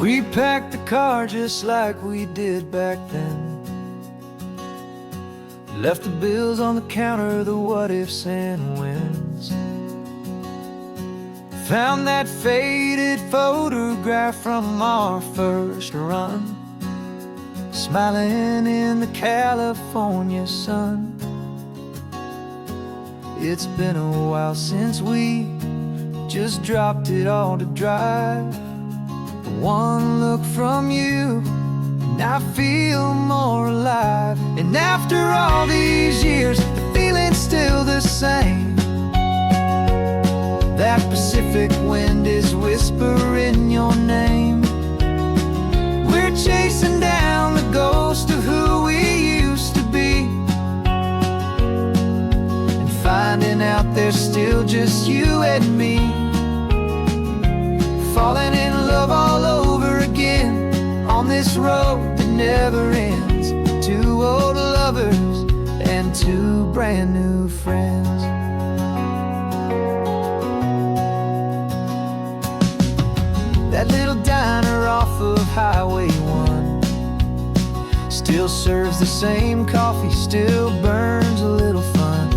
We packed the car just like we did back then. Left the bills on the counter, the what ifs and whens. Found that faded photograph from our first run, smiling in the California sun. It's been a while since we just dropped it all to drive. One look from you and I feel more alive. And after all these years, the feeling's still the same. That Pacific wind is whispering your name. We're chasing down the ghost of who we used to be, and finding out there's still just you and me. Falling in love all over again on this road that never ends. Two old lovers and two brand new friends. That little diner off of Highway 1 still serves the same coffee, still burns a little fun.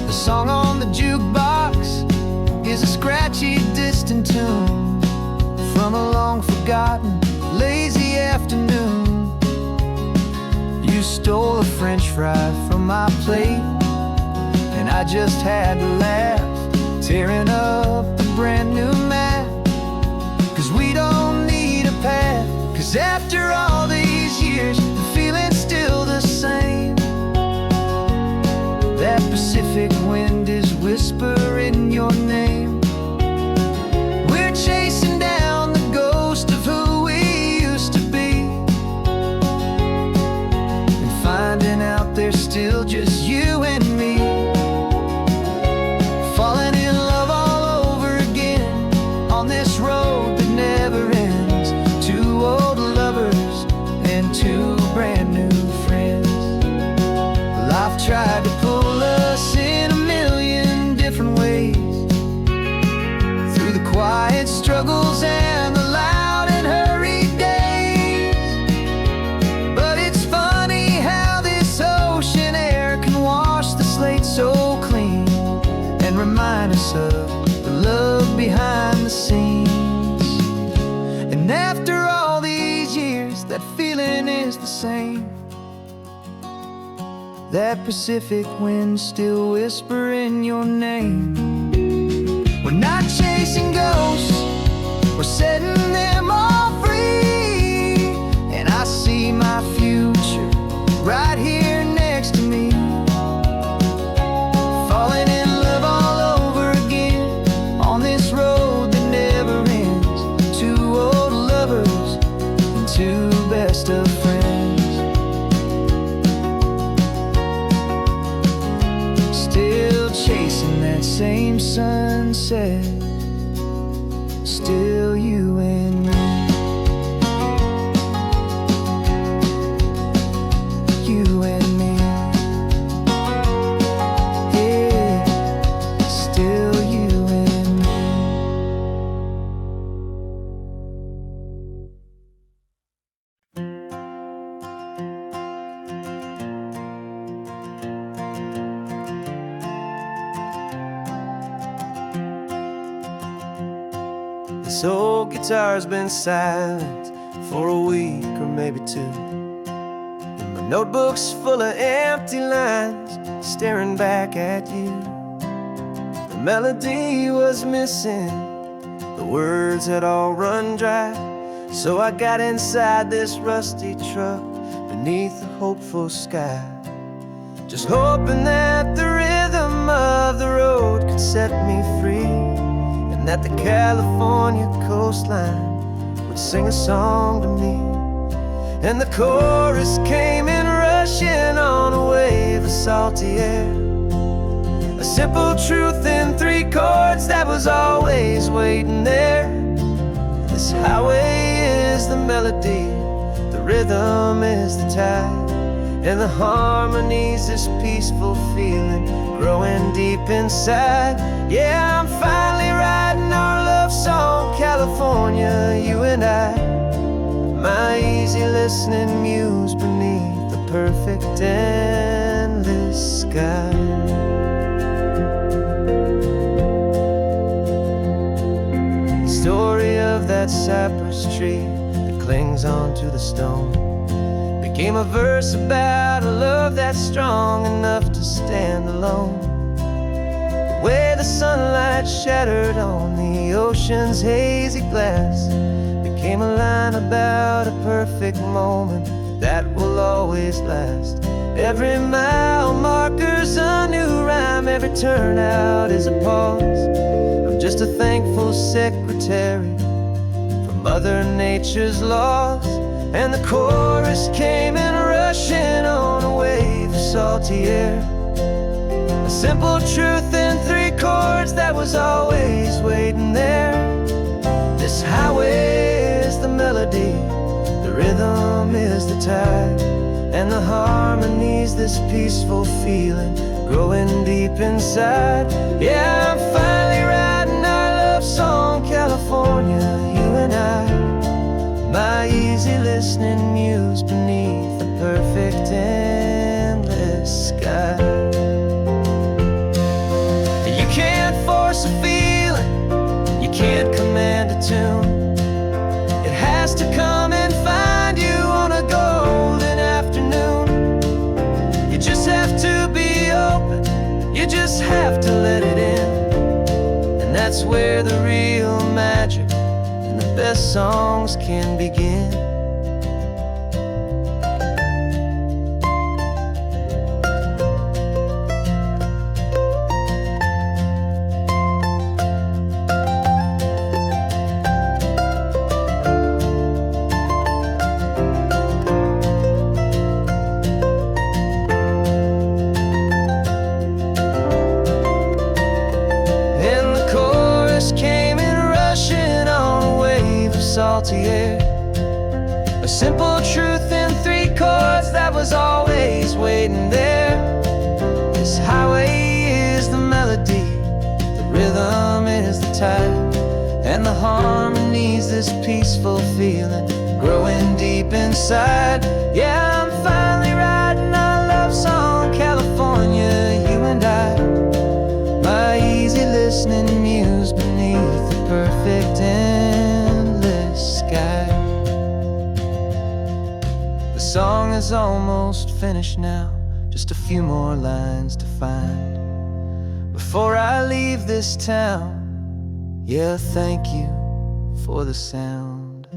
The song on the jukebox is a scratchy, distant tune from a long-forgotten, lazy afternoon. You stole a French fry from my plate, and I just had to laugh, tearing up the brand new map. Cause we don't need a path, cause after all these years, the feeling's still the same. That Pacific wind is whispering your name. We're chasing down the ghost of who we used to be, and finding out there's still just you and me. Falling in love all over again on this road that never ends. Two old lovers and two brand new friends. Life tried to pull us in a million different ways, through the quiet struggles and the loud and hurried days. But it's funny how this ocean air can wash the slate so clean, and remind us of the love behind the scenes. And after all these years, that feeling is the same. That Pacific wind still whispering your name. We're not chasing ghosts, we're setting them all free. And I see my future right here next to me. Falling in love all over again on this road that never ends. Two old lovers and two best of friends. Still chasing that same sunset, still you and me. You and me. Yeah, still you and me. This old guitar's been silent for a week or maybe two, and my notebook's full of empty lines staring back at you. The melody was missing, the words had all run dry. So I got inside this rusty truck beneath the hopeful sky, just hoping that the rhythm of the road could set me free, and that the California coastline would sing a song to me. And the chorus came in rushing on a wave of salty air, a simple truth in three chords that was always waiting there. This highway is the melody, the rhythm is the tide, and the harmony's this peaceful feeling growing deep inside. Yeah, I'm finally riding our love love song, California, you and I. My easy listening muse beneath the perfect endless sky. The story of that cypress tree that clings onto the stone became a verse about a love that's strong enough to stand alone. The way the sunlight shattered on the ocean's hazy glass became a line about a perfect moment that will always last. Every mile marker's a new rhyme, every turnout is a pause. I'm just a thankful secretary for Mother Nature's laws. And the chorus came in rushing on a wave of salty air. A simple truth in 3 chords that was always waiting there. This highway is the melody, the rhythm is the tide, and the harmony's this peaceful feeling growing deep inside. Yeah, I'm finally writing our love song, California, you and I. My easy listening muse beneath the perfect endless sky. You can't force a feeling, you can't command a tune. It has to come and find you on a golden afternoon. You just have to be open, you just have to let it in. And that's where the real magic and the best songs can begin. Came in rushing on a wave of salty air. A simple truth in 3 chords that was always waiting there. This highway is the melody, the rhythm is the tide, and the harmony's this peaceful feeling growing deep inside. Yeah, I'm finally writing our love song, California, you and I. My easy listening muse beneath the perfect endless sky. The song is almost finished now, just a few more lines to find before I leave this town. Yeah, thank you for the sound.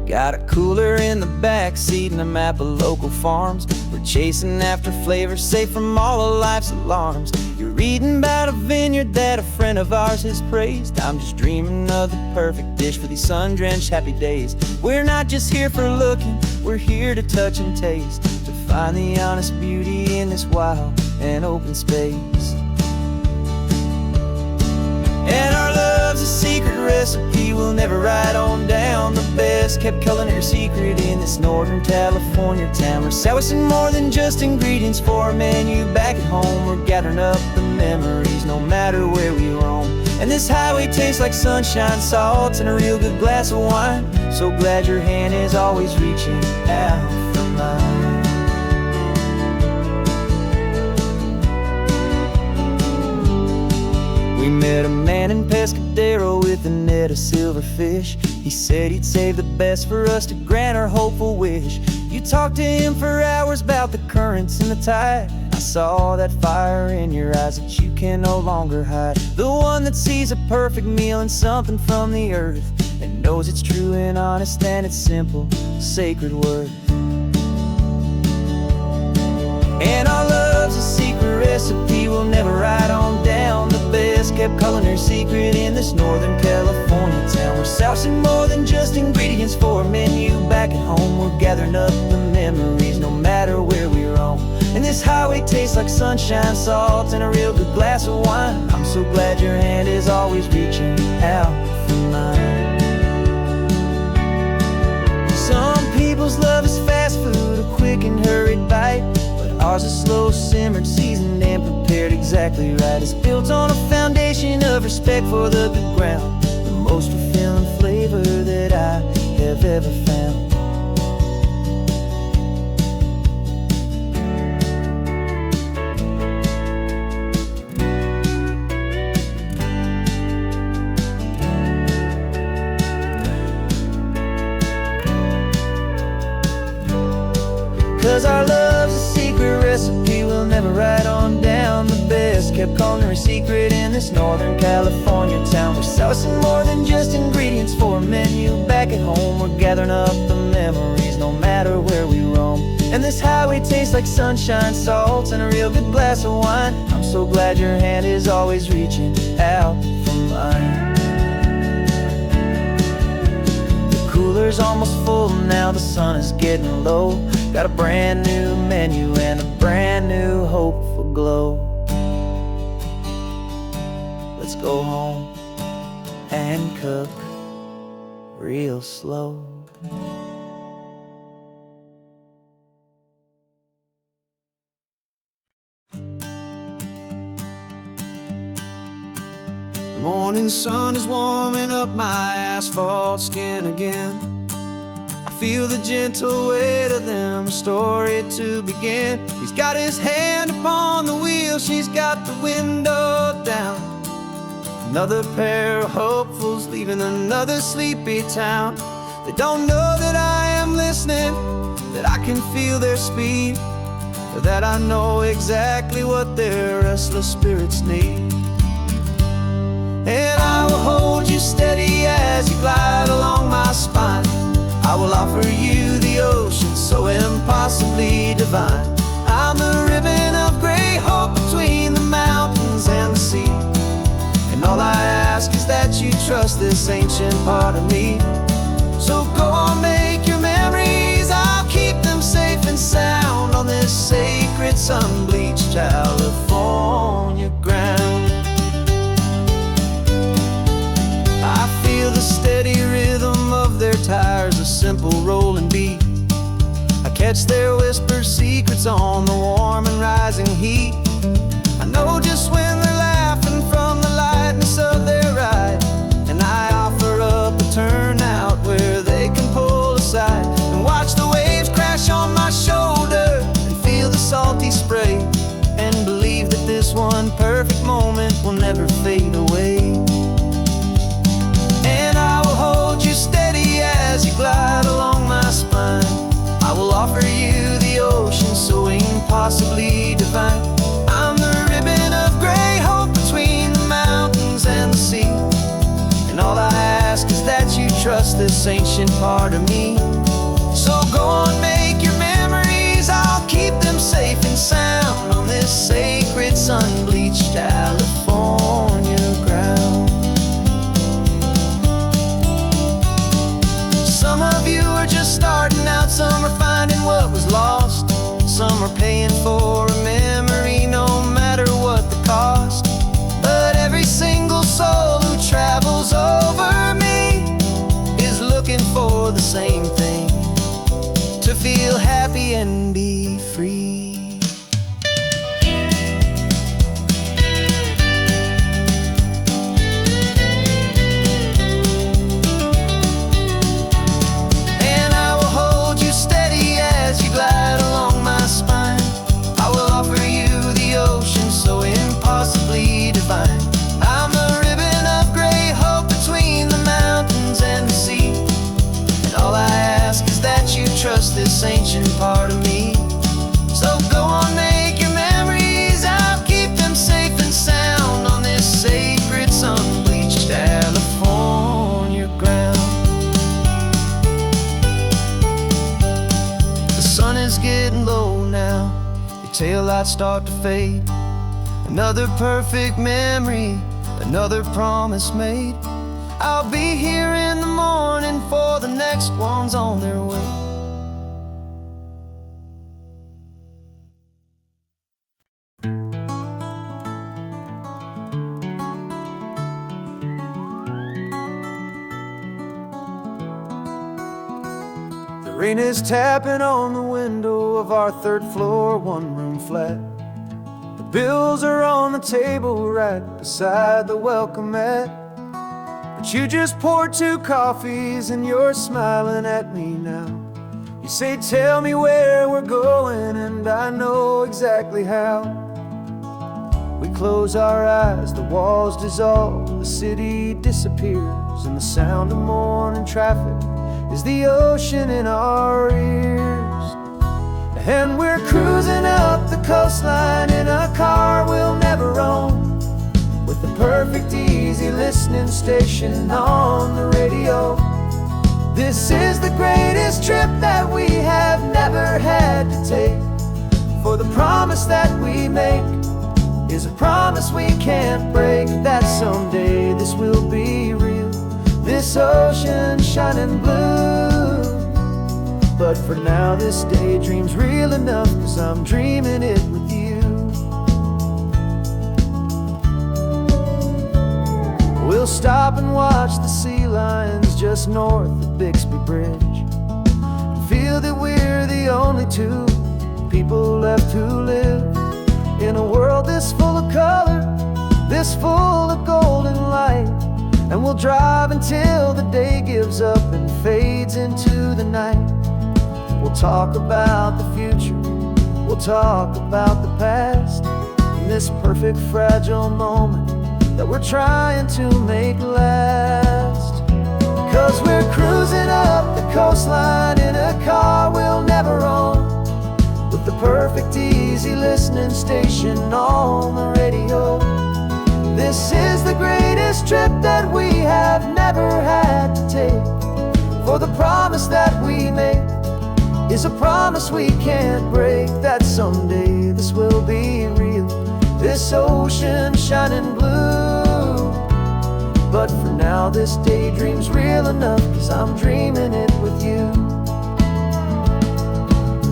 Got a cooler in the back seat and a map of local farms. We're chasing after flavors safe from all of life's alarms. You're reading about a vineyard that a friend of ours has praised. I'm just dreaming of the perfect dish for these sun-drenched happy days. We're not just here for looking, we're here to touch and taste, to find the honest beauty in this wild and open space. And our love's a secret recipe we'll never write on down. The best kept culinary secret in this Northern California town. We're sourcing more than just ingredients for a menu back at home. We're gathering up the memories no matter where we roam. And this highway tastes like sunshine, salt, and a real good glass of wine. So glad your hand is always reaching out for mine. We met a man in Pescadero with a net of silverfish. He said he'd save the best for us to grant our hopeful wish. You talked to him for hours about the currents and the tide. I saw that fire in your eyes that you can no longer hide. The one that sees a perfect meal and something from the earth, and knows it's true and honest and it's simple, sacred worth. And our love's a secret recipe we'll never write on down. The best kept culinary secret in this Northern California town. We're sourcing more than just ingredients for a menu back at home. We're gathering up the memories no matter where And this highway tastes like sunshine, salt, and a real good glass of wine. I'm so glad your hand is always reaching out for mine. Some people's love is fast food, a quick and hurried bite, but ours is slow simmered, seasoned, and prepared exactly right. It's built on a foundation of respect for the good ground, the most fulfilling flavor that I have ever found. 'Cause our love's a secret recipe we'll never write on down. The best kept culinary secret in this Northern California town. We're sourcing more than just ingredients for a menu. Back at home we're gathering up the memories, no matter where we roam. And this highway tastes like sunshine, salt, and a real good glass of wine. I'm so glad your hand is always reaching out for mine. The cooler's almost full now, the sun is getting low. Got a brand new menu and a brand new hopeful glow. Let's go home and cook real slow. The morning sun is warming up my asphalt skin again. I feel the gentle weight of them, a story to begin. He's got his hand upon the wheel, she's got the window down. Another pair of hopefuls leaving another sleepy town. They don't know that I am listening, that I can feel their speed, or that I know exactly what their restless spirits need. And I will hold you steady as you glide along my spine. I will offer you the ocean so impossibly divine. I'm the ribbon of gray hope between the mountains and the sea. And all I ask is that you trust this ancient part of me. So go on, make your memories, I'll keep them safe and sound on this sacred sun-bleached California ground. I feel the steady rhythm of their tires, a simple rolling beat. I catch their whispered secrets on the warm and rising heat. I know just when they're laughing from the lightness of their ride, and I offer up a turnout where they can pull aside and watch the waves crash on my shoulder and feel the salty spray, and believe that this one perfect moment will never fade away. And I will hold you steady as you glide along my spine. I will offer you the ocean so impossibly divine. I'm the ribbon of gray hope between the mountains and the sea. And all I ask is that you trust this ancient part of me. So go on, make your memories, I'll keep them safe and sound on this sacred sun-bleached California ground. Some of you are just starting out, some are finding what was lost. Some are paying for a memory no matter what the cost. But every single soul who travels over me is looking for the same thing, to feel happy and be free. Glide along my spine. I will offer you the ocean so impossibly divine. I'm the ribbon of gray hope between the mountains and the sea. And all I ask is that you trust this ancient part of me. So go on, make your memories, I'll keep them safe and sound on this sacred sun-bleached California ground. The sun is getting low now, your taillights start to fade. Another perfect memory, another promise made. I'll be here in the morning for the next ones on their way. Rain is tapping on the window of our third floor, one-room flat. The bills are on the table right beside the welcome mat. But you just poured 2 coffees and you're smiling at me now. You say, tell me where we're going, and I know exactly how. We close our eyes, the walls dissolve, the city disappears, and the sound of morning traffic is the ocean in our ears. And we're cruising up the coastline in a car we'll never own, with the perfect easy listening station on the radio. This is the greatest trip that we have never had to take, for the promise that we make is a promise we can't break, that someday this will be real, this ocean shining blue. But for now this daydream's real enough, 'cause I'm dreaming it with you. We'll stop and watch the sea lions just north of Bixby Bridge, feel that we're the only 2 people left who live in a world this full of color, this full of golden light. And we'll drive until the day gives up and fades into the night. We'll talk about the future, we'll talk about the past, in this perfect fragile moment that we're trying to make last. 'Cause we're cruising up the coastline in a car we'll never own, with the perfect easy listening station on the radio. This is the greatest trip that we have never had to take, for the promise that we make is a promise we can't break, that someday this will be real, this ocean shining blue. But for now this daydream's real enough, 'cause I'm dreaming it with you.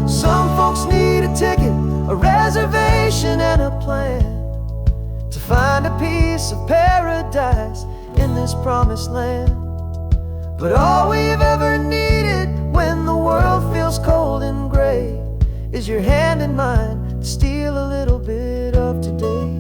Some folks need a ticket, a reservation and a plan to find a piece of paradise in this promised land. But all we've ever needed when the world feels cold and gray is your hand in mine to steal a little bit of today.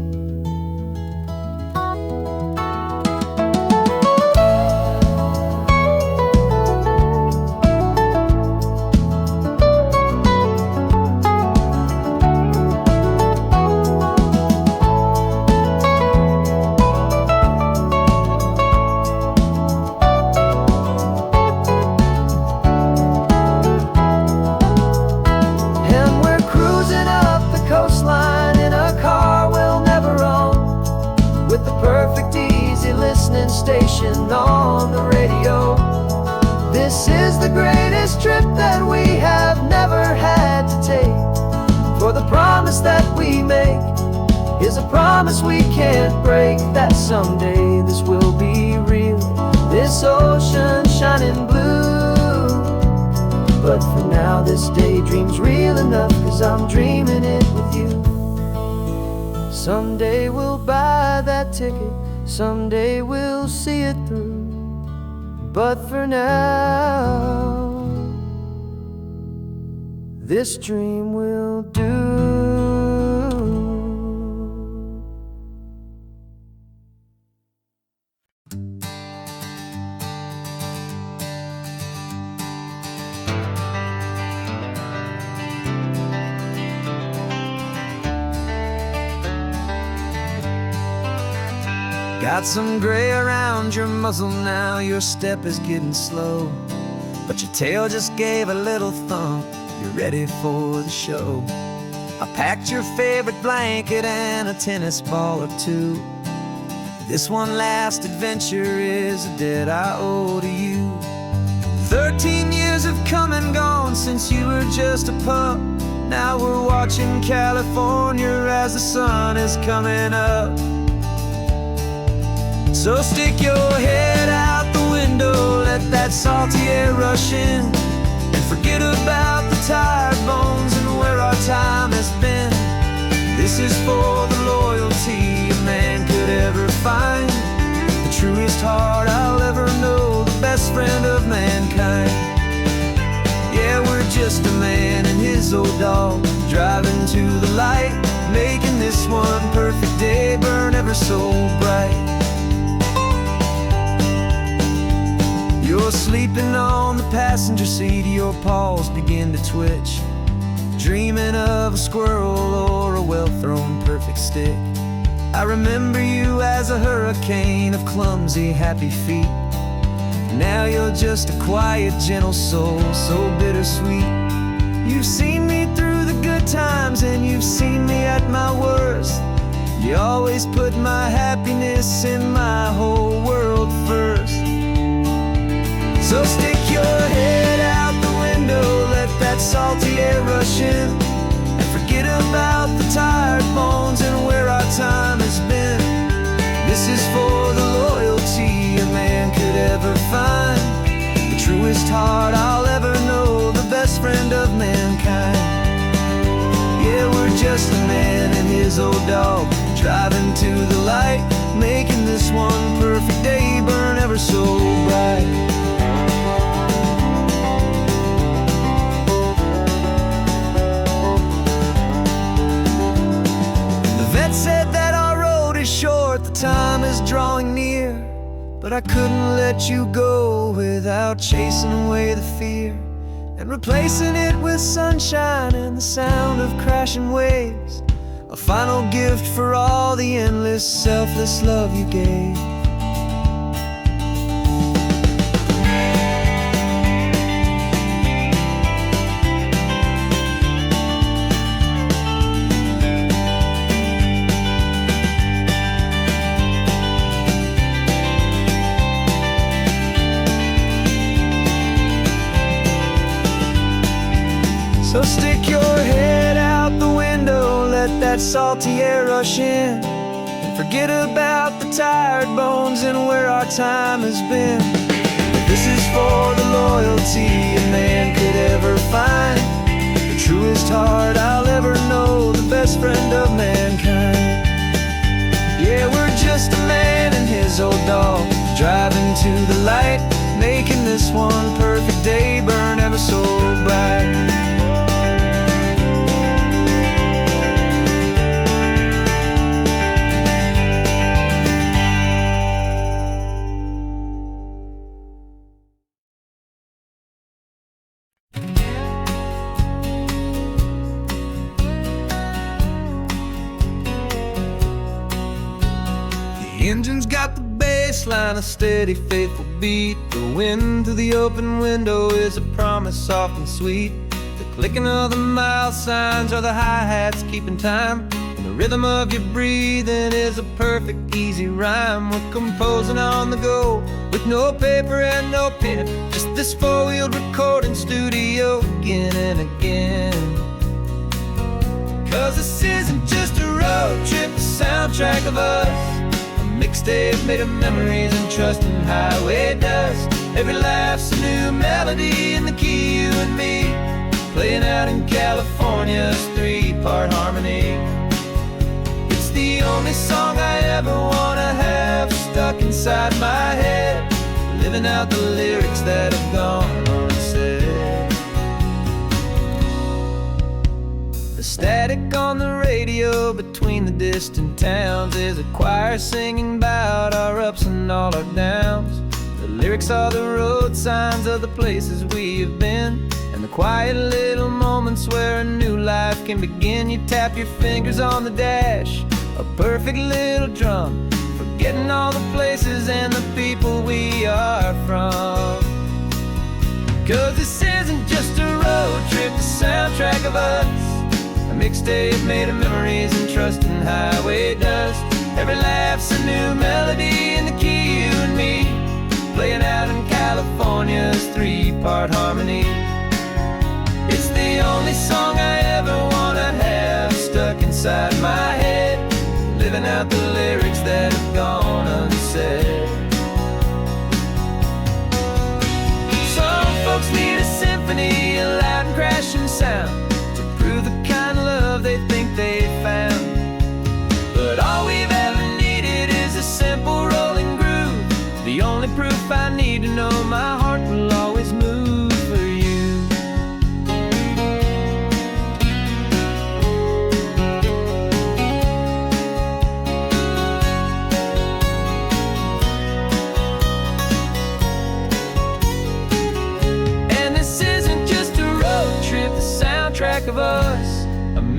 Station on the radio. This is the greatest trip that we have never had to take, for the promise that we make is a promise we can't break, that someday this will be real, this ocean shining blue. But for now this daydream's real enough, 'cause I'm dreaming it with you. Someday we'll buy that ticket, someday we'll see it through, but for now this dream will do. Got some gray around your muzzle now, your step is getting slow, but your tail just gave a little thump, you're ready for the show. I packed your favorite blanket and a tennis ball or 2. This one last adventure is a debt I owe to you. 13 years have come and gone since you were just a pup. Now we're watching California as the sun is coming up. So stick your head out the window, let that salty air rush in, and forget about the tired bones and where our time has been. This is for the loyalty a man could ever find, the truest heart I'll ever know, the best friend of mankind. Yeah, his old dog, driving to the light, making this one perfect day burn ever so bright. You're sleeping on the passenger seat, your paws begin to twitch, dreaming of a squirrel or a well-thrown perfect stick. I remember you as a hurricane of clumsy, happy feet. Now you're just a quiet, gentle soul, so bittersweet. You've seen me through the good times and you've seen me at my worst. You always put my happiness in my whole world first. So stick your head out the window, let that salty air rush in, and forget about the tired bones and where our time has been. This is for the loyalty a man could ever find, the truest heart I'll ever know, the best friend of mankind. Yeah, we're just a man and his old dog, driving to the light, making this one perfect day burn ever so bright. Said that our road is short, the time is drawing near, but I couldn't let you go without chasing away the fear and replacing it with sunshine and the sound of crashing waves, a final gift for all the endless, selfless love you gave. So stick your head out the window, let that salty air rush in, and forget about the tired bones and where our time has been. This is for the loyalty a man could ever find, the truest heart I'll ever know, the best friend of mankind. Yeah, we're just a man and his old dog, driving to the light, making this one perfect day burn ever so bright. The engine's got the bass line, a steady, faithful beat. The wind through the open window is a promise soft and sweet. The clicking of the mile signs are the hi-hats keeping time, and the rhythm of your breathing is a perfect, easy rhyme. We're composing on the go with no paper and no pen, just this four-wheeled recording studio again and again. 'Cause this isn't just a road trip, the soundtrack of us, mixtape made of memories and trust in highway dust. Every laugh's a new melody in the key, you and me, playing out in California's three-part harmony. It's the only song I ever wanna have stuck inside my head, living out the lyrics that have gone unsaid. The static on the radio between the distant towns is a choir singing about our ups and all our downs. The lyrics are the road signs of the places we have been, and the quiet little moments where a new life can begin. You tap your fingers on the dash, a perfect little drum, forgetting all the places and the people we are from. 'Cause this isn't just a road trip, the soundtrack of us, mixtape made of memories and trust in highway dust. Every laugh's a new melody in the key, you and me, playing out in California's three-part harmony. It's the only song I ever wanna have stuck inside my head, living out the lyrics that have gone unsaid. Some folks need a symphony, a loud and crashing sound, the kind of love they think they found. But all we've ever needed is a simple rolling groove, the only proof I need to know my heart will always move for you.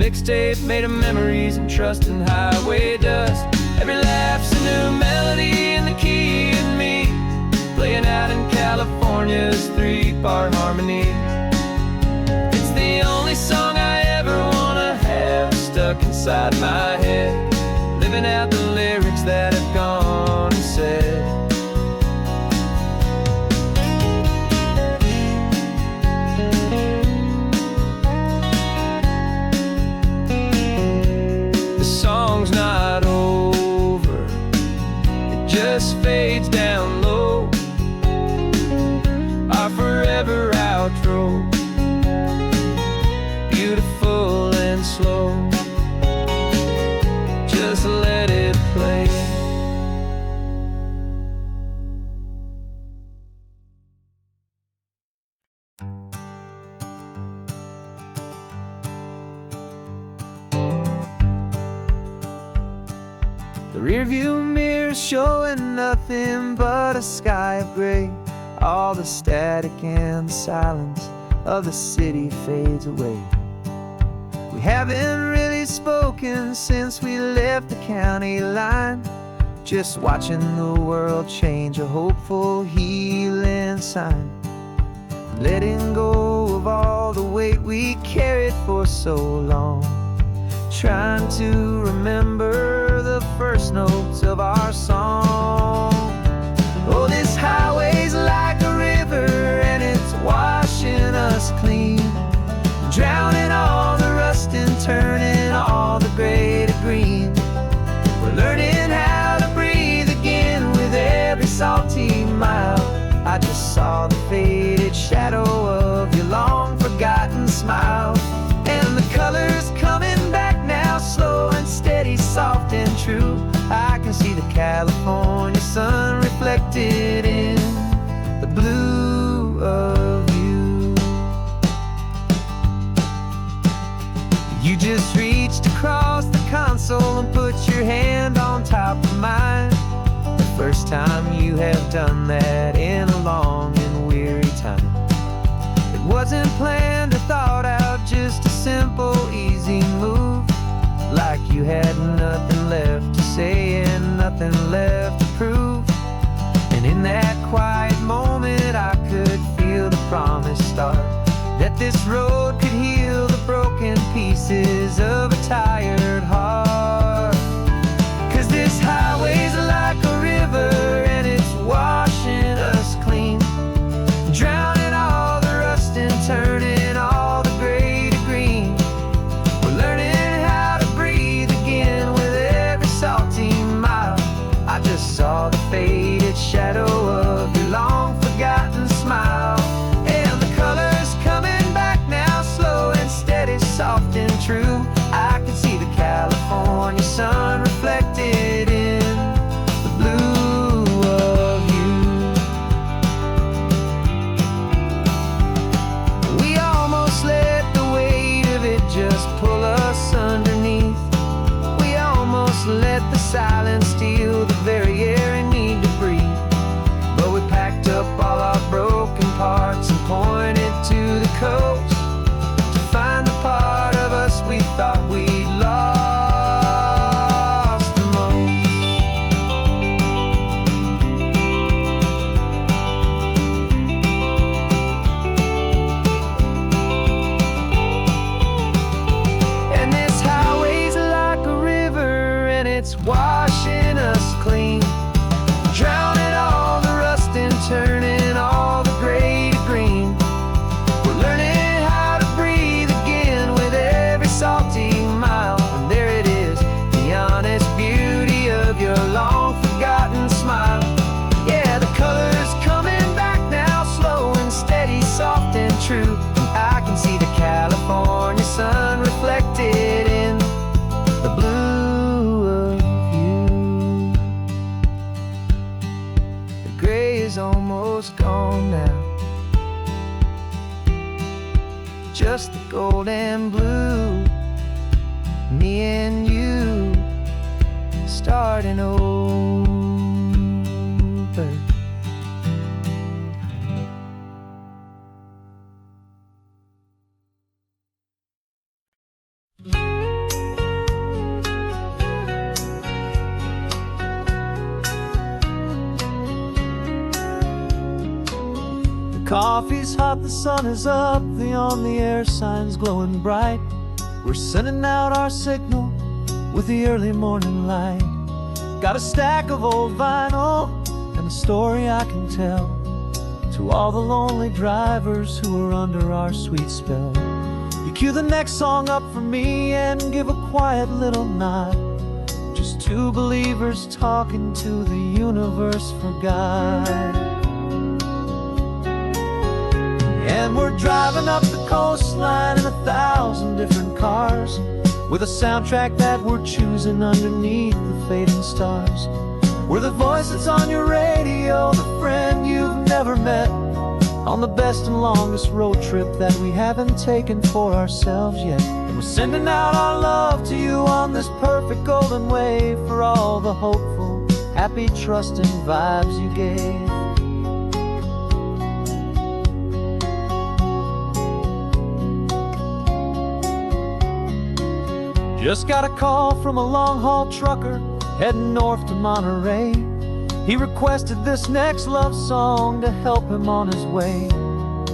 mixtape made of memories and trust in highway dust. Every laugh's a new melody in the key and me, playing out in California's 3-part harmony. It's the only song I ever wanna have stuck inside my head, living out the lyrics that have gone and said. The song's not over, it just fades down low, our forever outro, beautiful and slow. Just let it play. The rearview mirror's showing nothing but a sky of gray. All the static and the silence of the city fades away. We haven't really spoken since we left the county line, just watching the world change, a hopeful healing sign. Letting go of all the weight we carried for so long, trying to remember the first notes of our song. Oh, this highway's like a river and it's washing us clean, drowning all the rust and turning all the gray to green. We're learning how to breathe again with every salty mile. I just saw the faded shadow of your long forgotten smile, and the colors coming back now, slow and steady, soft and true. I can see the California sun reflected in the blue of you. You just reached across the console and put your hand on top of mine. The first time you have done that in a long and weary time. It wasn't planned or thought out, just a simple, easy move. Like you had nothing left to say and nothing left to prove. And in that quiet moment I could feel the promise start, that this road could heal the broken pieces of a tired heart. 'Cause this highway's like a river and it's washing us clean, drowning all the rust and turning all the gray to green. We're learning how to breathe again with every salty mile. I just saw the faded shadow of your long forgotten smile, and the colors coming back now, slow and steady, soft and true. I can see the California sun reflected in the blue of you. We almost let the weight of it just pull us underneath. We almost let the silence steal the very air we need to breathe. But we packed up all our broken parts and pointed to the coast to find the part of us we thought we'd lost the most. And this highway's like a river and it's washing us clean, drowning all the rust and turning all the gray to green. We're learning how to breathe again with every salty mile. And there it is, the honest beauty of your long forgotten smile. Yeah, the colors coming back now, slow and steady, soft and true. I can see the California sun reflected in the blue of you. The gray is almost gone now, just the gold and blue. Me and you starting over. Coffee's hot, the sun is up, the on-the-air sign's glowing bright. We're sending out our signal with the early morning light. Got a stack of old vinyl and a story I can tell to all the lonely drivers who are under our sweet spell. You cue the next song up for me and give a quiet little nod. Just two believers talking to the universe for God. And we're driving up the coastline in 1,000 different cars, with a soundtrack that we're choosing underneath the fading stars. We're the voice that's on your radio, the friend you've never met, on the best and longest road trip that we haven't taken for ourselves yet. And we're sending out our love to you on this perfect golden wave for all the hopeful, happy, trusting vibes you gave. Just got a call from a long-haul trucker heading north to Monterey. He requested this next love song to help him on his way.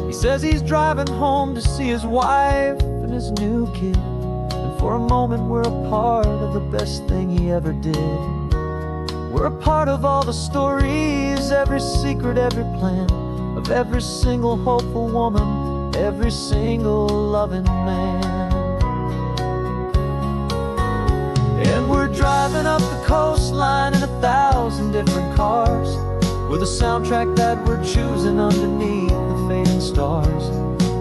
He says he's driving home to see his wife and his new kid, and for a moment we're a part of the best thing he ever did. We're a part of all the stories, every secret, every plan, of every single hopeful woman, every single loving man. And we're driving up the coastline in 1,000 different cars, with a soundtrack that we're choosing underneath the fading stars.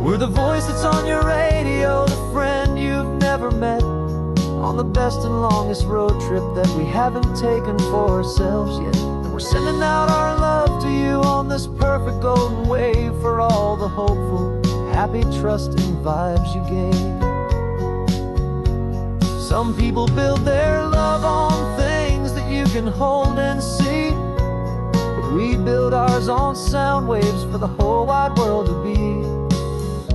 We're the voice that's on your radio, the friend you've never met, on the best and longest road trip that we haven't taken for ourselves yet. And we're sending out our love to you on this perfect golden wave for all the hopeful, happy, trusting vibes you gave. Some people build their love on things that you can hold and see, but we build ours on sound waves for the whole wide world to be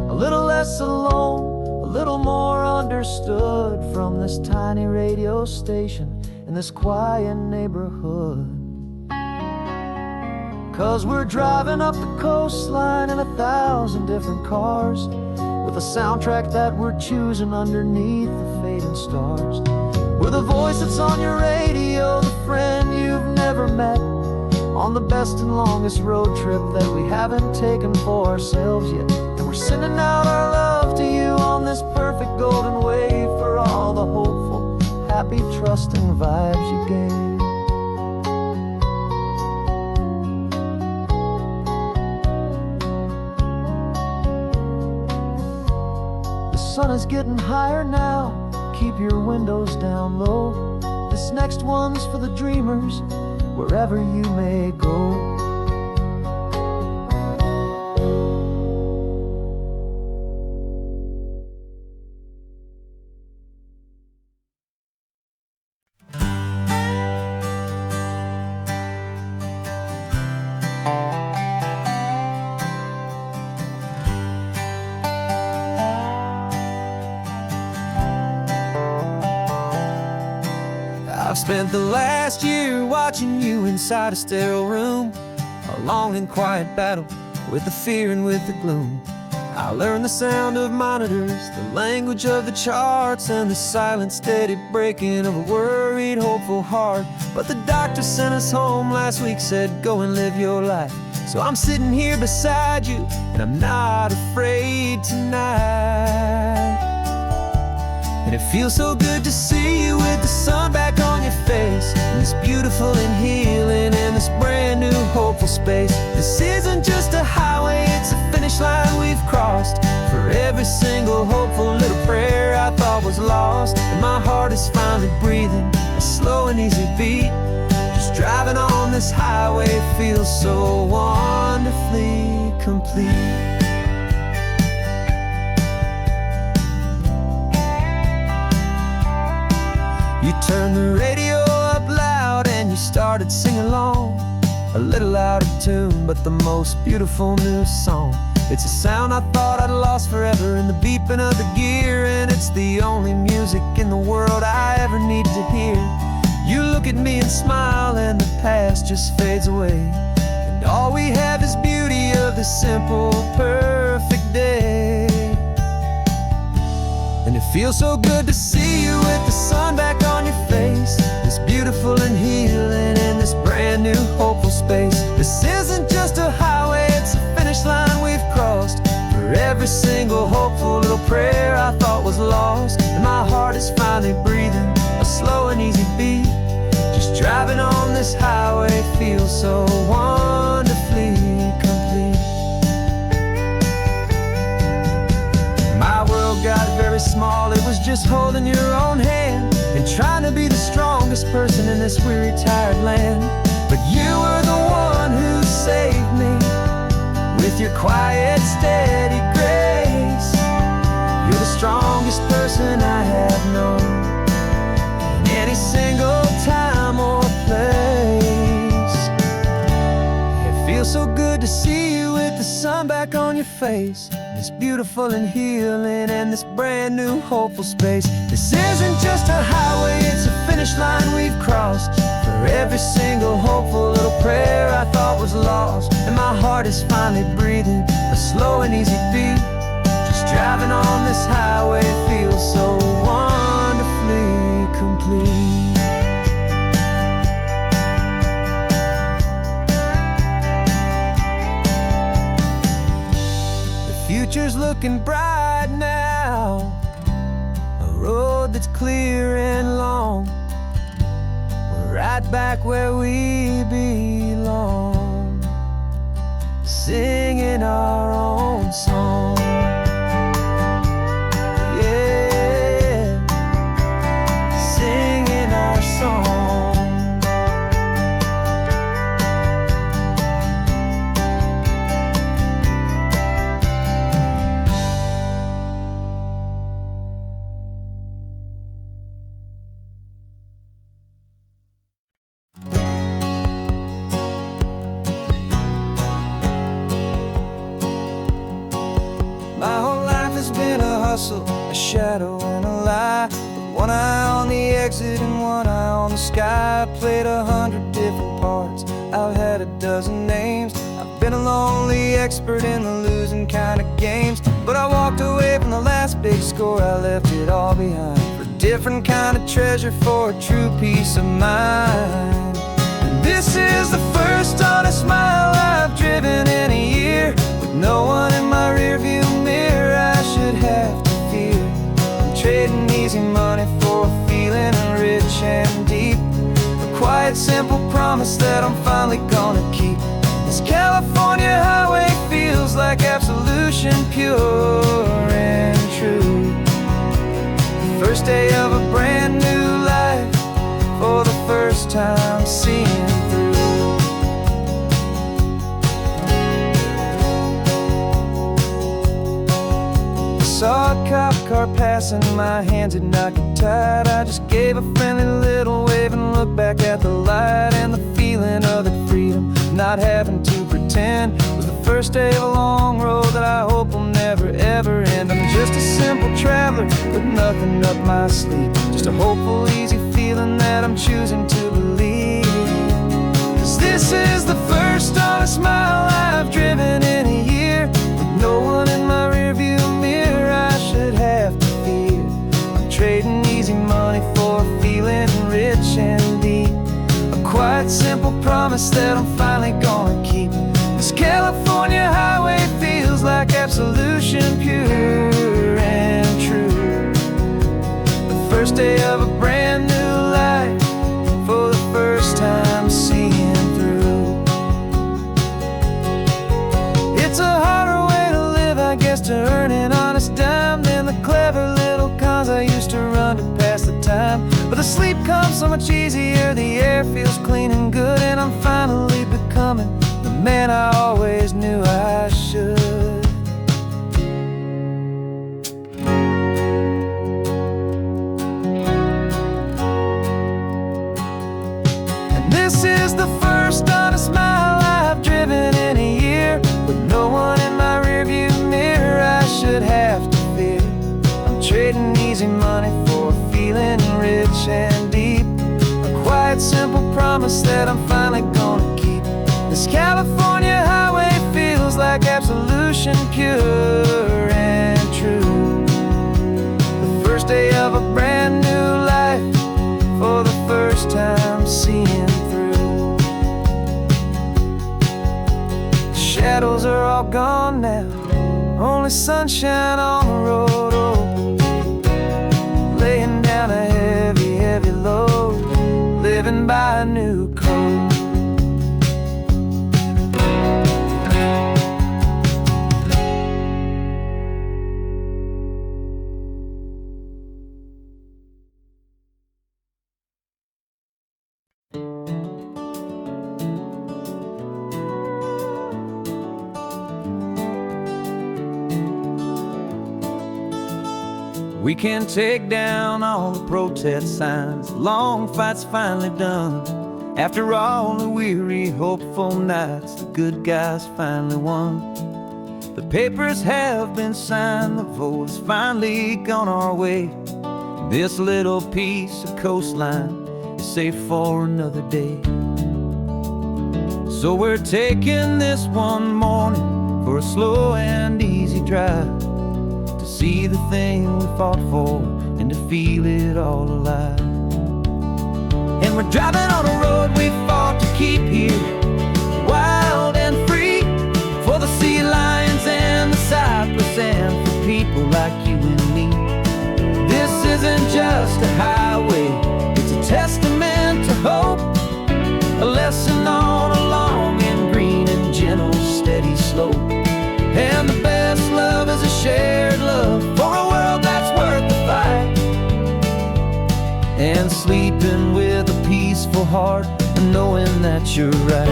a little less alone, a little more understood from this tiny radio station in this quiet neighborhood. 'Cause we're driving up the coastline in 1,000 different cars, with a soundtrack that we're choosing underneath the fading stars. We're the voice that's on your radio, the friend you've never met, on the best and longest road trip that we haven't taken for ourselves yet. And we're sending out our love to you on this perfect golden wave for all the hopeful, happy, trusting vibes you gave. The sun is getting higher now, keep your windows down low. This next one's for the dreamers, wherever you may go. I've spent the last year watching you inside a sterile room, a long and quiet battle with the fear and with the gloom. I learned the sound of monitors, the language of the charts, and the silent steady breaking of a worried, hopeful heart. But the doctor sent us home last week, said go and live your life. So I'm sitting here beside you, and I'm not afraid tonight. And it feels so good to see you with the sun back on your face, and this beautiful and healing in this brand new hopeful space. This isn't just a highway, it's a finish line we've crossed. For every single hopeful little prayer I thought was lost, and my heart is finally breathing a slow and easy beat. Just driving on this highway feels so wonderfully complete. You turned the radio up loud and you started singing along, a little out of tune, but the most beautiful new song. It's a sound I thought I'd lost forever in the beeping of the gear, and it's the only music in the world I ever need to hear. You look at me and smile, and the past just fades away, and all we have is beauty of this simple, perfect day. And it feels so good to see you with the sun back on your face, this beautiful and healing in this brand new hopeful space. This isn't just a highway, it's a finish line we've crossed. For every single hopeful little prayer I thought was lost, and my heart is finally breathing a slow and easy beat. Just driving on this highway feels so wonderfully complete. My world got very small, it was just holding your own hand and trying to be the strongest person in this weary, tired land. But you were the one who saved me with your quiet, steady grace. You're the strongest person I have known in any single time or place. It feels so good to see you with the sun back on your face, this beautiful and healing and this brand new hopeful space. This isn't just a highway, it's a finish line we've crossed. For every single hopeful little prayer I thought was lost, and my heart is finally breathing a slow and easy beat. Just driving on this highway feels so wonderfully complete. Future's looking bright now, a road that's clear and long. We're right back where we belong, singing our own song. Yeah, singing our song. My whole life has been a hustle, a shadow and a lie, with one eye on the exit and one eye on the sky. I played 100 different parts, I've had a dozen names. I've been a lonely expert in the losing kind of games, but I walked away from the last big score, I left it all behind for a different kind of treasure, for a true peace of mind. And this is the first honest mile I've driven in a year, with no one in my rearview mirror I should have to fear. I'm trading easy money for a feeling rich and deep, a quiet, simple promise that I'm finally gonna keep. This California highway feels like absolution, pure and true. The first day of a brand new life, for the first time seeing through. Saw a cop car passing, my hands had not got tied. I just gave a friendly little wave and looked back at the light, and the feeling of the freedom, not having to pretend, was the first day of a long road that I hope will never ever end. I'm just a simple traveler with nothing up my sleeve, just a hopeful, easy feeling that I'm choosing to believe. 'Cause this is the first honest mile I've driven in a year, with no one in my rearview mirror I should have to fear. I'm trading easy money for a feeling rich and deep, a quiet, simple promise that I'm finally gonna keep. This California highway feels like absolution, pure and true. The first day of a brand new life, for the first time seeing through. It's a harder way to live, I guess, to earn an honest dime than the clever little cons I used to run to pass the time. But the sleep comes so much easier, the air feels clean and good, and I'm finally becoming the man I always knew I should. And this is the first honest mile I've driven in a year, with no one in my rearview mirror I should have to fear. I'm trading easy money for a feeling rich and deep, a quiet, simple promise that I'm finally gonna keep. This California highway feels like passion pure and true. The first day of a brand new life, for the first time seeing through. The shadows are all gone now, only sunshine on the road. Oh, laying down a heavy, heavy load, living by a new code. We can take down all the protest signs, long fight's finally done. After all the weary, hopeful nights, the good guys finally won. The papers have been signed, the vote has finally gone our way. This little piece of coastline is safe for another day. So we're taking this one morning for a slow and easy drive, to see the thing we fought for and to feel it all alive. And we're driving on a road we fought to keep here, wild and free, for the sea lions and the cypress and for people like you and me. This isn't just a highway, it's a testament to hope, a lesson on a long and green and gentle steady slope. And the best love is a shared love for a world that's worth the fight, and sleeping with a peaceful heart and knowing that you're right.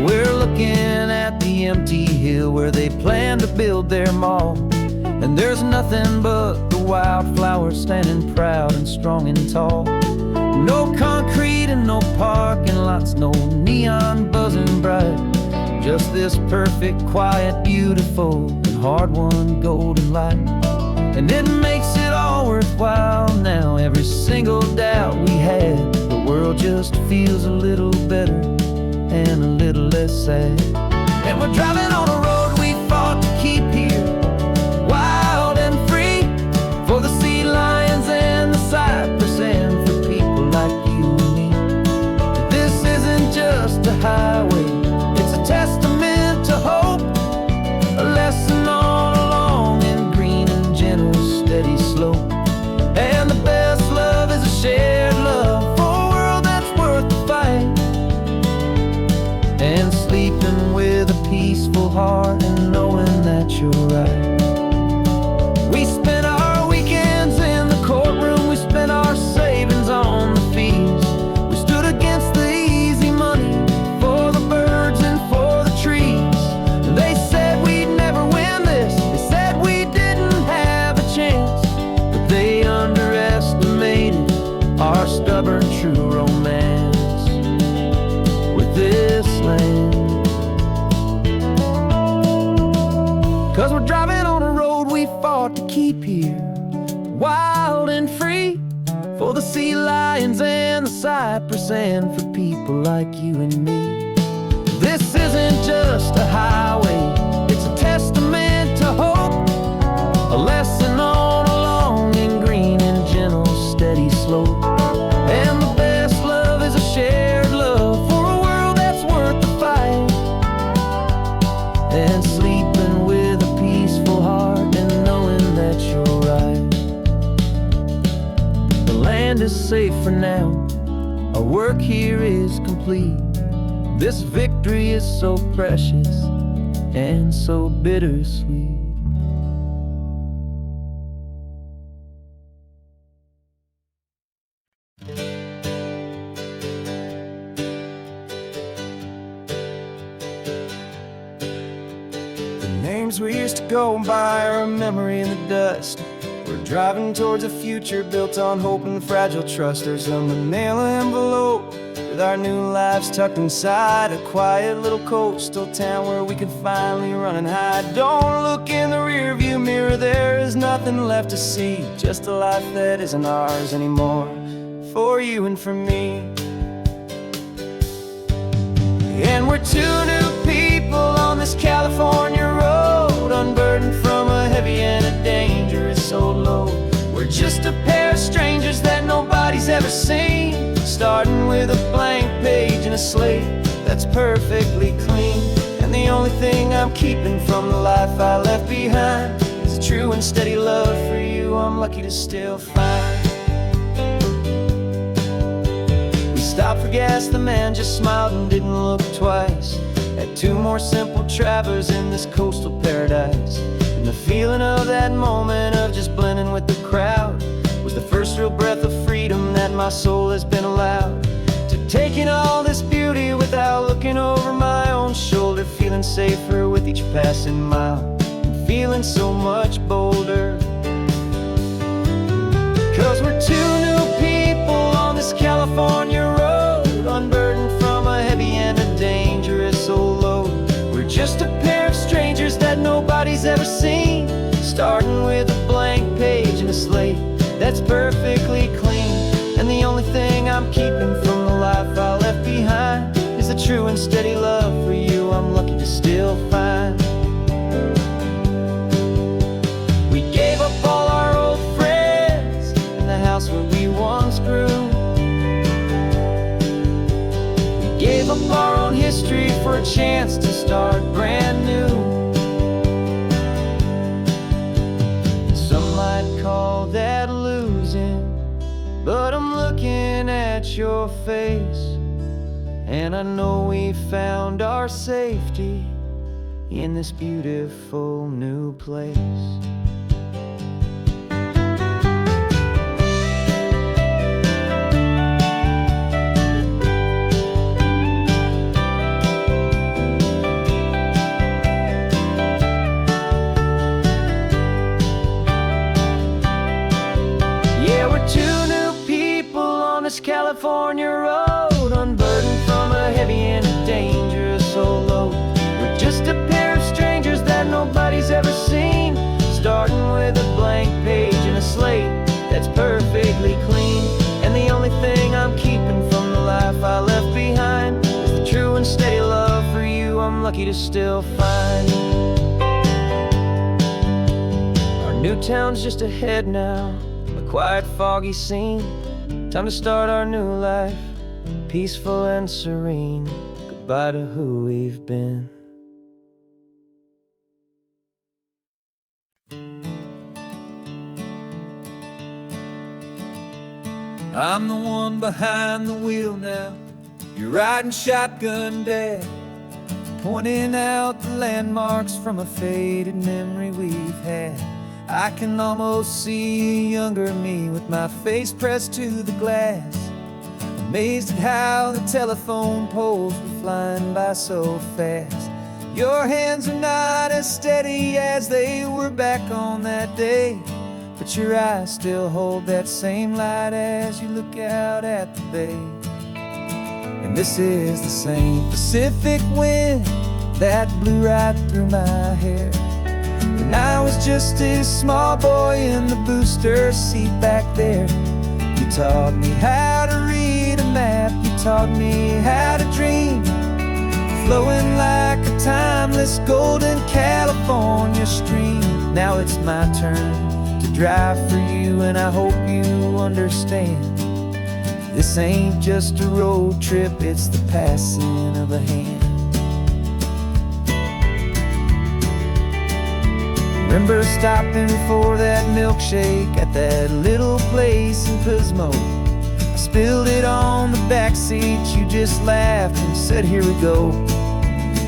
We're looking at the empty hill where they plan to build their mall, and there's nothing but the wildflowers standing proud and strong and tall. No concrete and no parking lots, no neon buzzing bright, just this perfect, quiet, beautiful, and hard-won golden light. And it makes it all worthwhile now, every single doubt we had. The world just feels a little better and a little less sad. And we're driving on a road we fought to keep here, wild and free, for the sea lions and the cypress and for people like you and me. This isn't just a highway, it's a testament to hope, a lesson on a long and green and gentle steady slope. And the best love is a shared love for a world that's worth the fight, and sleeping with a peaceful heart and knowing that you're right. We spent our weekends in the courtroom, we spent our savings on the fees. We stood against the easy money for the birds and for the trees. And they said we'd never win this, they said we didn't have a chance, but they underestimated our stubborn true romance with this land. 'Cause we're driving on a road we fought to keep here, wild and free, for the sea lions and the cypress and for people like you and me. This isn't just a highway, it's a testament to hope, a lesson on a long and green and gentle steady slope. And the best love is a shared love for a world that's worth the fight, and sleeping with a peaceful heart and knowing that you're right. The land is safe for now, our work here is complete. This victory is so precious and so bittersweet. Names we used to go by are a memory in the dust. We're driving towards a future built on hope and fragile trust. There's a manila envelope with our new lives tucked inside, a quiet little coastal town where we can finally run and hide. Don't look in the rearview mirror, there is nothing left to see, just a life that isn't ours anymore, for you and for me. we're two new people on this California road, unburdened from a heavy and a dangerous old load. We're just a pair of strangers that nobody's ever seen, starting with a blank page and a slate that's perfectly clean. And the only thing I'm keeping from the life I left behind is a true and steady love for you I'm lucky to still find. We stopped for gas, the man just smiled and didn't look twice. Had two more simple travelers in this coastal paradise. And the feeling of that moment of just blending with the crowd was the first real breath of freedom that my soul has been allowed to take in all this beauty without looking over my own shoulder, feeling safer with each passing mile and feeling so much bolder. 'Cause we're two new people on this California road, unburdened from a heavy and a dangerous old load. We're just a pair of strangers that nobody's ever seen, starting with a blank page and a slate that's perfectly clean. And the only thing I'm keeping from the life I left behind is a true and steady love for you I'm lucky to still find. We gave up all our old friends and the house where we once grew. We gave up our own history for a chance to start brand new. Some might call that losing, but I'm looking at your face, and I know we found our safety in this beautiful new place. Yeah, we're two new people on this California road, unburdened from a heavy and a dangerous old load. We're just a pair of strangers that nobody's ever seen, starting with a blank page and a slate that's perfectly clean. And the only thing I'm keeping from the life I left behind is the true and steady love for you I'm lucky to still find. Our new town's just ahead now, a quiet, foggy scene. Time to start our new life, peaceful and serene. Goodbye to who we've been. I'm the one behind the wheel now. You're riding shotgun, Dad, pointing out the landmarks from a faded memory we've had. I can almost see a younger me with my face pressed to the glass, amazed at how the telephone poles were flying by so fast. Your hands are not as steady as they were back on that day, but your eyes still hold that same light as you look out at the bay. And this is the same Pacific wind that blew right through my hair when I was just a small boy in the booster seat back there. You taught me how to read a map, you taught me how to dream, flowing like a timeless golden California stream. Now it's my turn to drive for you, and I hope you understand. This ain't just a road trip, it's the passing of a hand. Remember stopping for that milkshake at that little place in Pismo? I spilled it on the back seat, you just laughed and said, here we go.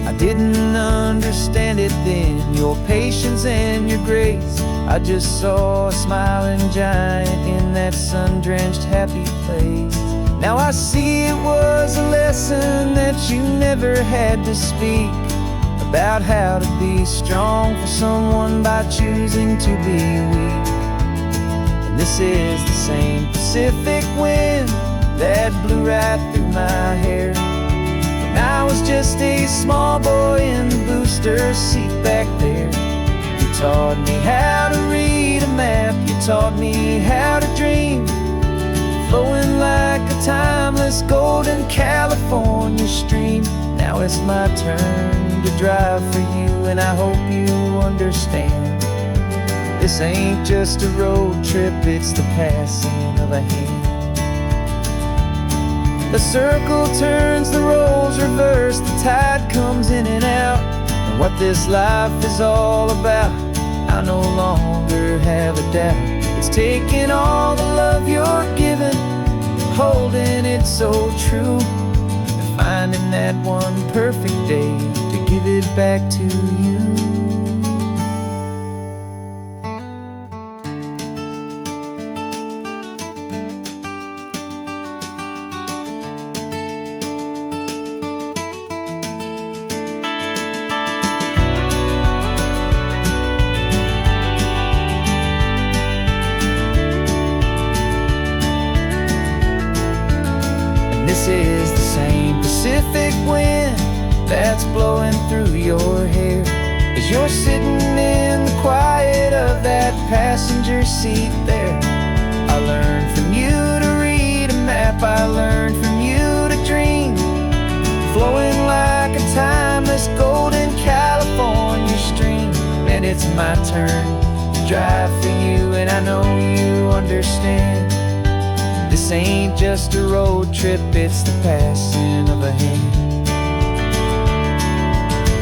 I didn't understand it then, your patience and your grace. I just saw a smiling giant in that sun-drenched happy place. Now I see it was a lesson that you never had to speak, about how to be strong for someone by choosing to be weak. And this is the same Pacific wind that blew right through my hair when I was just a small boy in the booster seat back there. You taught me how to read a map, you taught me how to dream, flowing like a timeless golden California stream. Now it's my turn to drive for you, and I hope you understand. This ain't just a road trip, it's the passing of a hand. The circle turns, the roles reverse, the tide comes in and out. And what this life is all about, I no longer have a doubt. It's taking all the love you're giving, holding it so true, and finding that one perfect day to give it back to you. This is the same Pacific wind that's blowing through your hair as you're sitting in the quiet of that passenger seat there. I learned from you to read a map, I learned from you to dream, flowing like a timeless golden California stream. And it's my turn to drive for you, and I know you understand. This ain't just a road trip, it's the passing of a hand.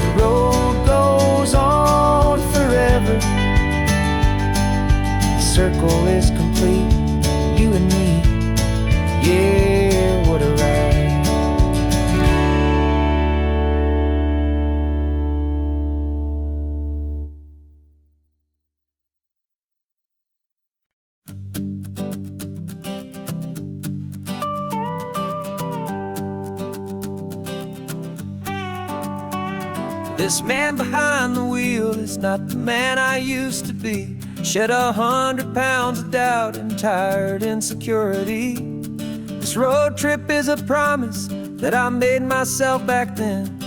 The road goes on forever, the circle is complete, you and me, yeah, what a ride. This man behind the wheel is not the man I used to be. Shed 100 pounds of doubt and tired insecurity. This road trip is a promise that I made myself back then,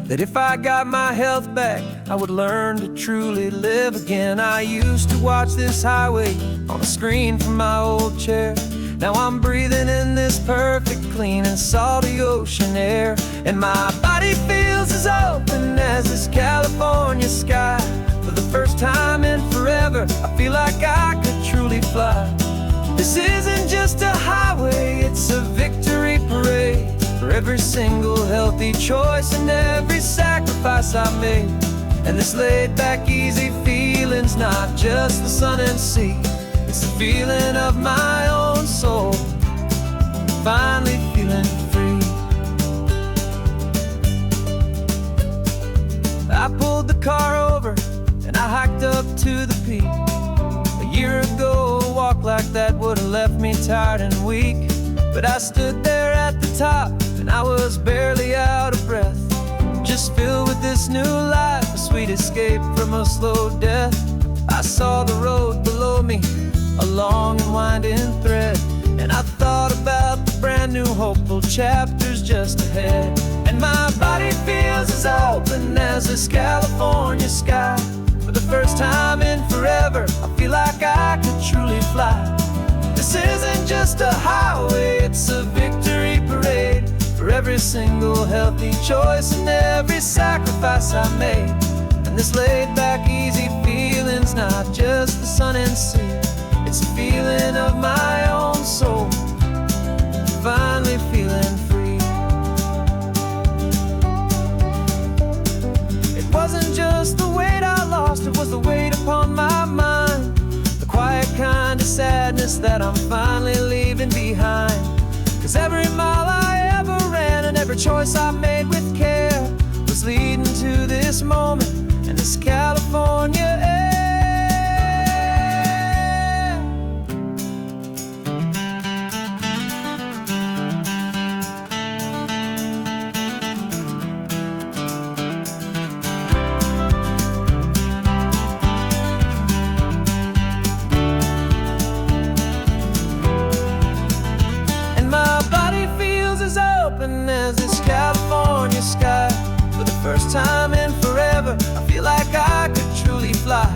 that if I got my health back, I would learn to truly live again. I used to watch this highway on a screen from my old chair. Now I'm breathing in this perfect, clean and salty ocean air, and my body feels as open as this California sky. For the first time in forever, I feel like I could truly fly. This isn't just a highway, it's a victory parade for every single healthy choice and every sacrifice I made. And this laid back, easy feeling's not just the sun and sea, it's the feeling of my own soul, finally feeling free. I pulled the car over and I hiked up to the peak. A year ago, a walk like that would have left me tired and weak, but I stood there at the top and I was barely out of breath, just filled with this new life, a sweet escape from a slow death. I saw the road below me, a long and winding thread, and I thought about the brand new hopeful chapters just ahead. And my body feels as open as this California sky. For the first time in forever, I feel like I could truly fly. This isn't just a highway, it's a victory parade for every single healthy choice and every sacrifice I made. And this laid back, easy feeling's not just the sun and sea, it's a feeling of my own soul, finally feeling free. It wasn't just the weight I lost, it was the weight upon my mind, the quiet kind of sadness that I'm finally leaving behind. Cause every mile I ever ran and every choice I made with care was leading to this moment and this California air. As this California sky. For the first time in forever, I feel like I could truly fly.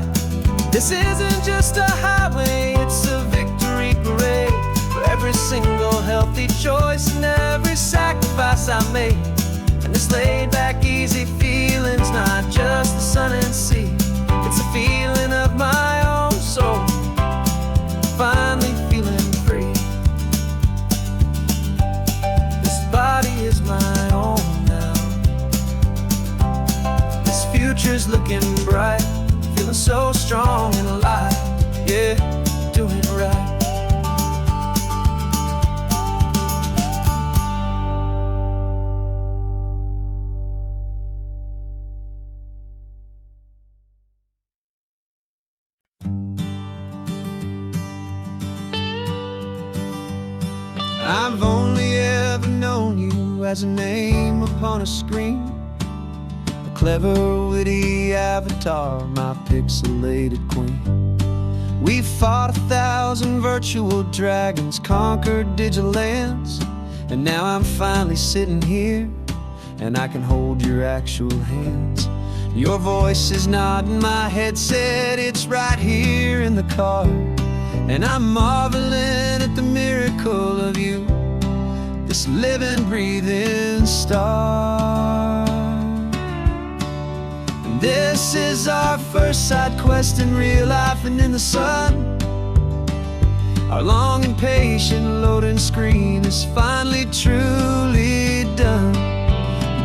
This isn't just a highway, it's a victory parade for every single healthy choice and every sacrifice I made. And this laid back, easy feelings, not just the sun and sea. It's a feeling of my own soul, finally feeling free. This body is my own now. This future's looking bright, feeling so strong and alive. Yeah, doing right. I've only ever known you as a name upon a screen, a clever, witty avatar, my pixelated queen. We fought 1,000 virtual dragons, conquered digital lands, and now I'm finally sitting here, and I can hold your actual hands. Your voice is not in my headset, it's right here in the car, and I'm marveling at the miracle of you, this living, breathing star. And this is our first side quest in real life and in the sun. Our long and patient loading screen is finally truly done.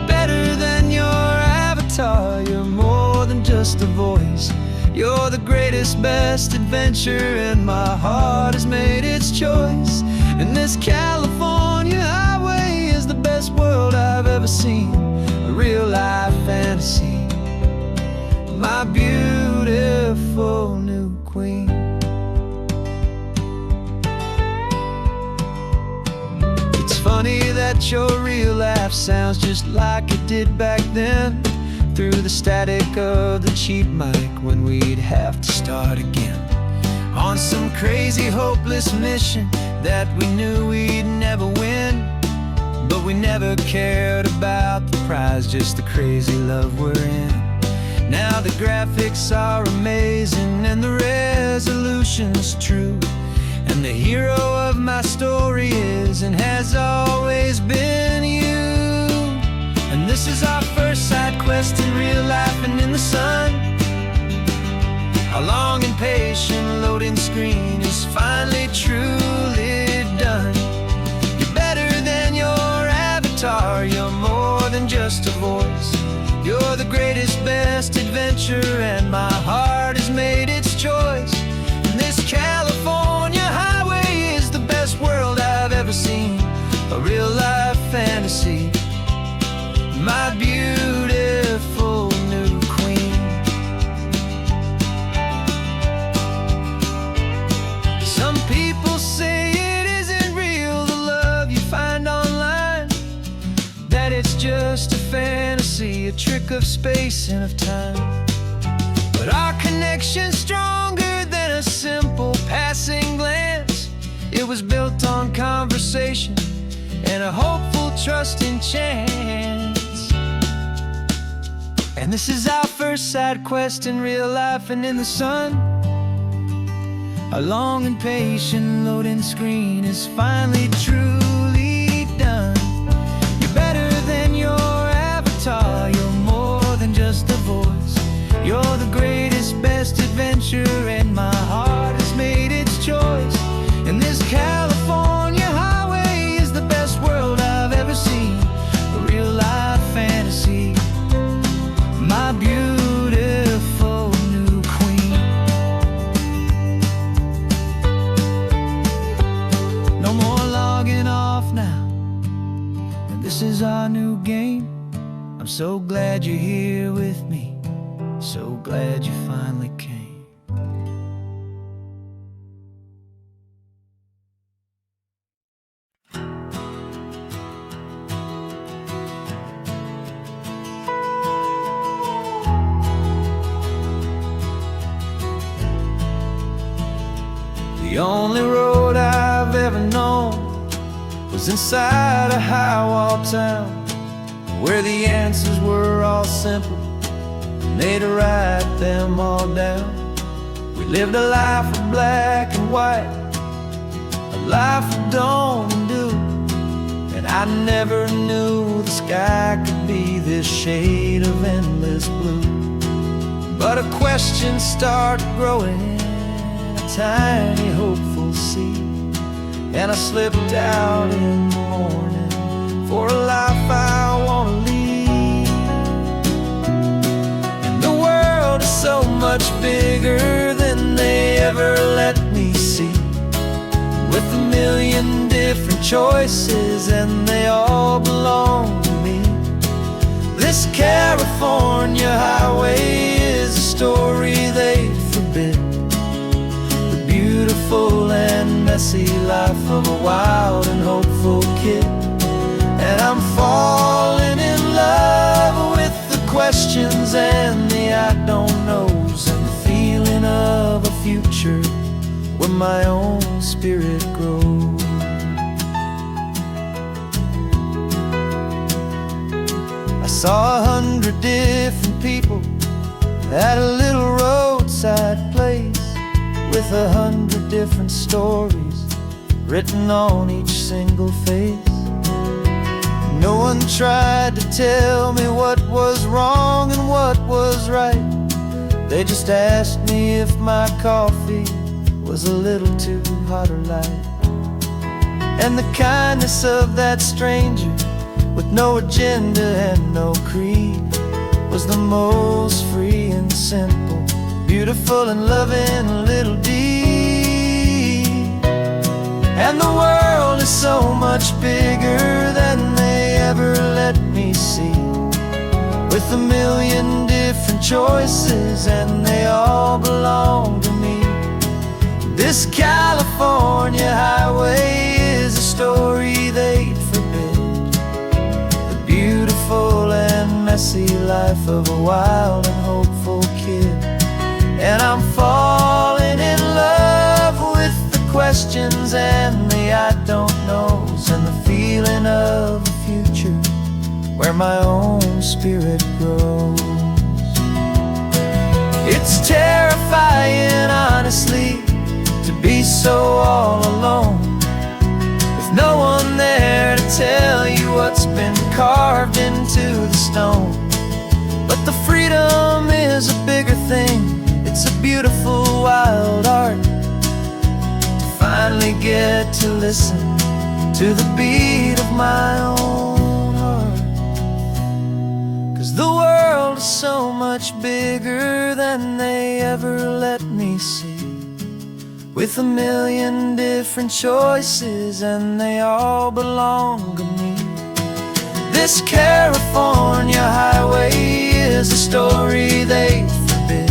Better than your avatar, you're more than just a voice. You're the greatest, best adventure, and my heart has made its choice. And this California highway is the best world I've ever seen, a real-life fantasy, my beautiful new queen. It's funny that your real life sounds just like it did back then, through the static of the cheap mic when we'd have to start again, on some crazy hopeless mission that we knew we'd never win. But we never cared about the prize, just the crazy love we're in. Now the graphics are amazing and the resolution's true, and the hero of my story is and has always been you. And this is our first side quest in real life and in the sun. Our long and patient loading screen is finally truly done. You're better than your avatar, you're more than just a voice. You're the greatest, best adventure, and my heart has made its choice. And this California highway is the best world I've ever seen, a real-life fantasy, my beautiful new queen. Some people say it isn't real, the love you find online, that it's just a fantasy, a trick of space and of time. But our connection's stronger than a simple passing glance. It was built on conversation and a hopeful, trusting chance. And this is our first side quest in real life and in the sun. Our long and patient loading screen is finally truly done. You're better than your avatar, you're more than just a voice. You're the greatest, best adventure, and my heart has made its choice. And this California highway is the best world I've ever seen, a real-life fantasy, my beautiful new queen. No more logging off now, and this is our new game. I'm so glad you're here with me, so glad you finally came. The only road I've ever known was inside a high-wall town, where the answers were all simple, and they'd write them all down. We lived a life of black and white, a life of don't and do, and I never knew the sky could be this shade of endless blue. But a question started growing in a tiny hopeful seed, and I slipped out in the morning for a life I want to lead. And the world is so much bigger than they ever let me see, with a million different choices and they all belong to me. This California highway is a story they forbid, the beautiful and messy life of a wild and hopeful kid. And I'm falling in love with the questions and the I don't knows, and the feeling of a future where my own spirit grows. I saw 100 different people at a little roadside place, with 100 different stories written on each single face. No one tried to tell me what was wrong and what was right. They just asked me if my coffee was a little too hot or light. And the kindness of that stranger, with no agenda and no creed, was the most free and simple, beautiful and loving little deed. And the world is so much bigger than they ever let me see, with a million different choices and they all belong to me. This California highway is a story they'd forbid, the beautiful and messy life of a wild and hopeful kid. And I'm falling in love with the questions and the I don't knows, and the feeling of a future where my own spirit grows. It's terrifying, honestly, to be so all alone, with no one there to tell you what's been carved into the stone. But the freedom is a bigger thing, it's a beautiful wild art, to finally get to listen to the beat of my own heart. 'Cause the world is so much bigger than they ever let me see, with a million different choices and they all belong to me. This California highway is a story they forbid,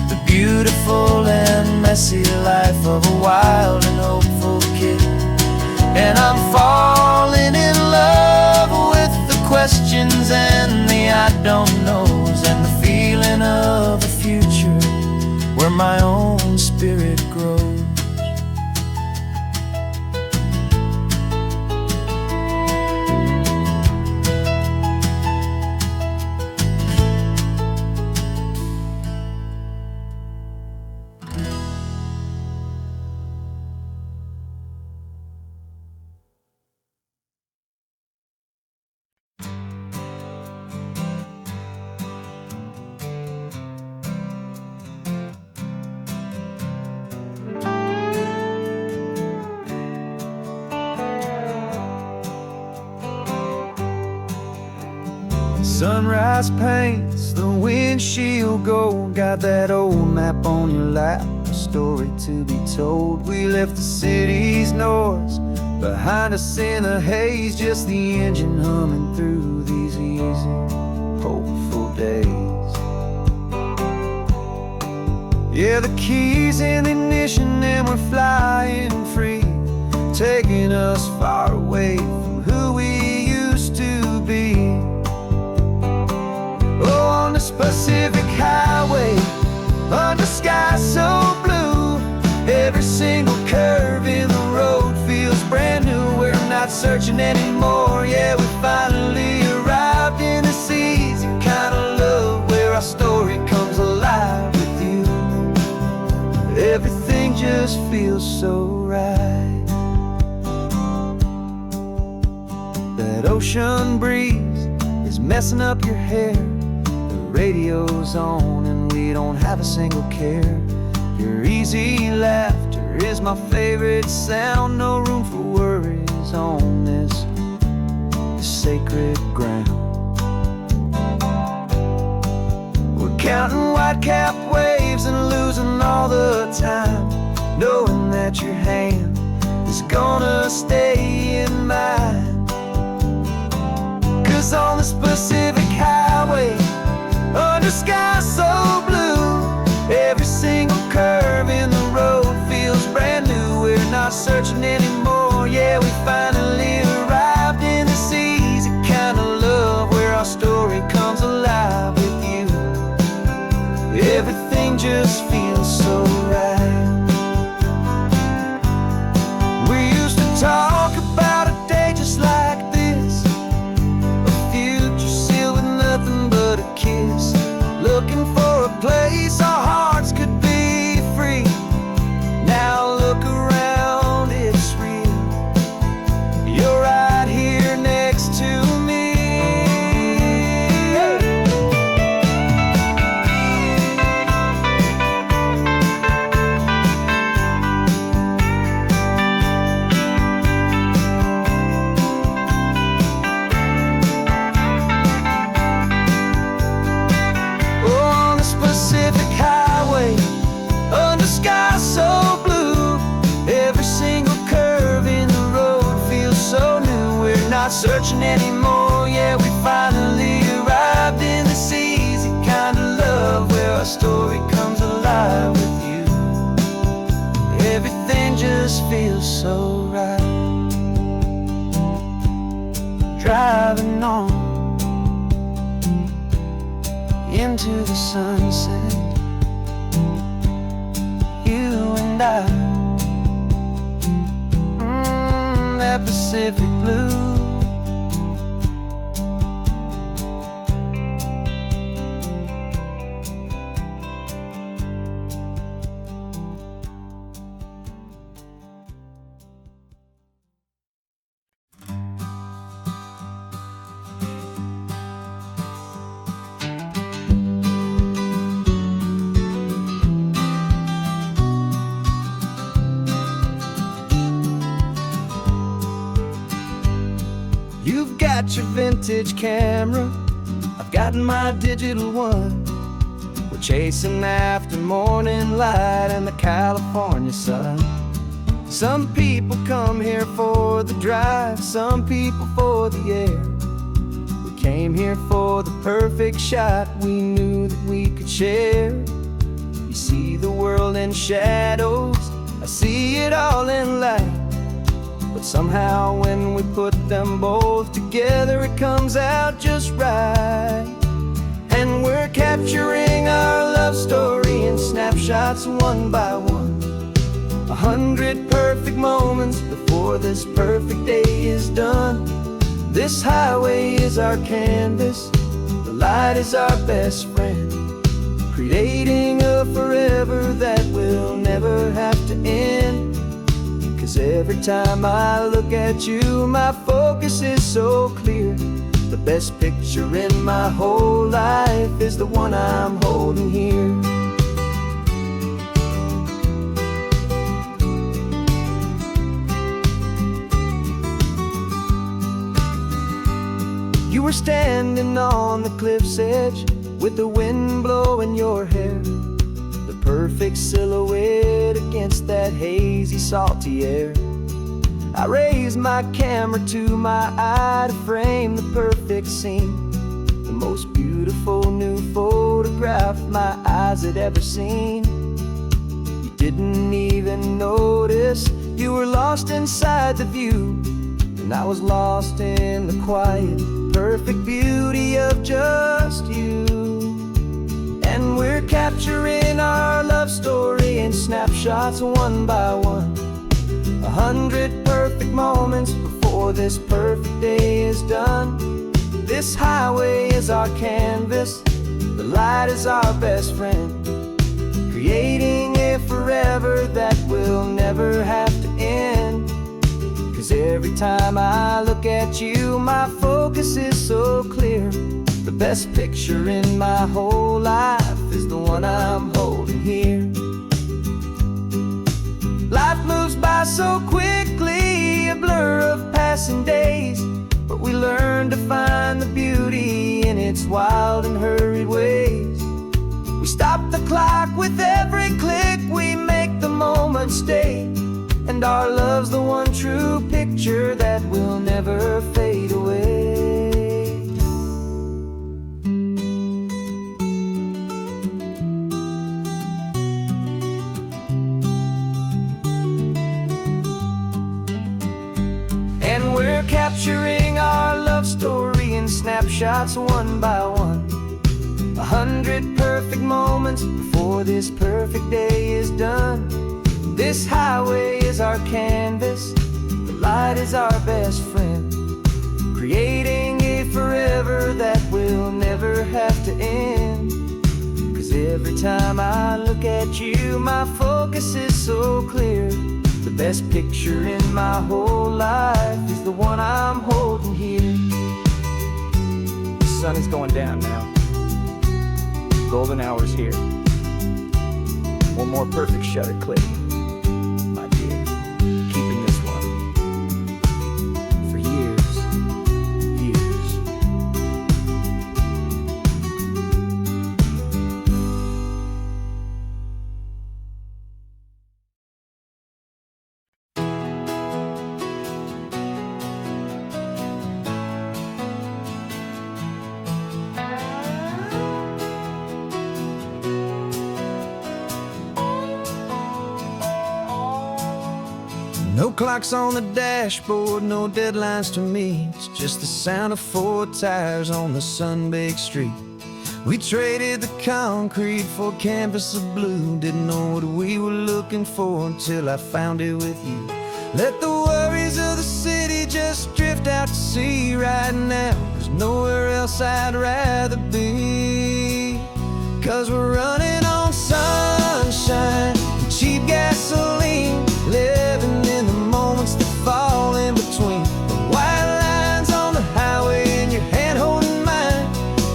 the beautiful and messy life of a wild and hopeful kid. And I'm falling in love with the questions and the I don't knows, and the feeling of a future where my own spirit grows. Sunrise paints the windshield gold, got that old map on your lap, a story to be told. We left the city's noise behind us in the haze, just the engine humming through these easy, hopeful days. Yeah, the keys in the ignition and we're flying free, taking us far away from who we used to be. Oh, on this Pacific highway, under sky so blue, every single curve in the road feels brand new. We're not searching anymore, yeah, we finally arrived in this easy kind of love, where our story comes alive with you. Everything just feels so right. That ocean breeze is messing up your hair. The radio's on and we don't have a single care. Your easy laughter is my favorite sound. No room for worries on this sacred ground. We're counting white-cap waves and losing all the time, knowing that your hand is gonna stay in mine. 'Cause on this Pacific highway, under skies so blue, every single curve in the road feels brand new. We're not searching anymore, yeah, we finally arrived in this easy kind of love where our story comes alive with you. Everything just feels so right. We used to talk about a day just like this, a future sealed with nothing but a kiss, looking for a place our hearts could be free. Now look around, it's real. You're right here next to me. On this Pacific highway, under skies so blue, every single curve in the road feels so new. We're not searching anymore, yeah, we finally arrived in this easy kind of love where our story comes alive with you. Everything just feels so right. Driving on into the sunset, you and I, that Pacific blue. You've got your vintage camera, I've got my digital one. We're chasing after morning light and the California sun. Some people come here for the drive, some people for the air. We came here for the perfect shot we knew that we could share. You see the world in shadows, I see it all in light. But somehow when we put them both together, it comes out just right. And we're capturing our love story in snapshots one by one. 100 perfect moments before this perfect day is done. This highway is our canvas, the light is our best friend, creating a forever that will never have to end. 'Cause every time I look at you, my focus is so clear. The best picture in my whole life is the one I'm holding here. You were standing on the cliff's edge with the wind blowing your hair, the perfect silhouette against that hazy, salty air. I raised my camera to my eye to frame the perfect scene, the most beautiful new photograph my eyes had ever seen. You didn't even notice you were lost inside the view, and I was lost in the quiet, perfect beauty of just you. And we're capturing our love story in snapshots one by one. 100 perfect moments before this perfect day is done. This highway is our canvas, the light is our best friend, creating a forever that will never have to end. 'Cause 'Cause every time I look at you, my focus is so clear. The best picture in my whole life is the one I'm holding here. Life moves by so quickly, a blur of passing days, but we learn to find the beauty in its wild and hurried ways. We stop the clock with every click, we make the moment stay, and our love's the one true picture that will never fade away. And we're capturing our love story in snapshots one by one. 100 perfect moments before this perfect day is done. This highway is our canvas, the light is our best friend, creating a forever that will never have to end. 'Cause every time I look at you, my focus is so clear. The best picture in my whole life is the one I'm holding here. The sun is going down now. Golden hour's here. One more perfect shutter click, my dear. Keeping this one for years, years. No clocks on the dashboard, no deadlines to meet. It's just the sound of 4 tires on the sun-baked street. We traded the concrete for a canvas of blue. Didn't know what we were looking for until I found it with you. Let the worries of the city just drift out to sea right now. There's nowhere else I'd rather be. 'Cause we're running on sunshine and cheap gasoline, living in the moments that fall in between. The white lines on the highway and your hand holding mine,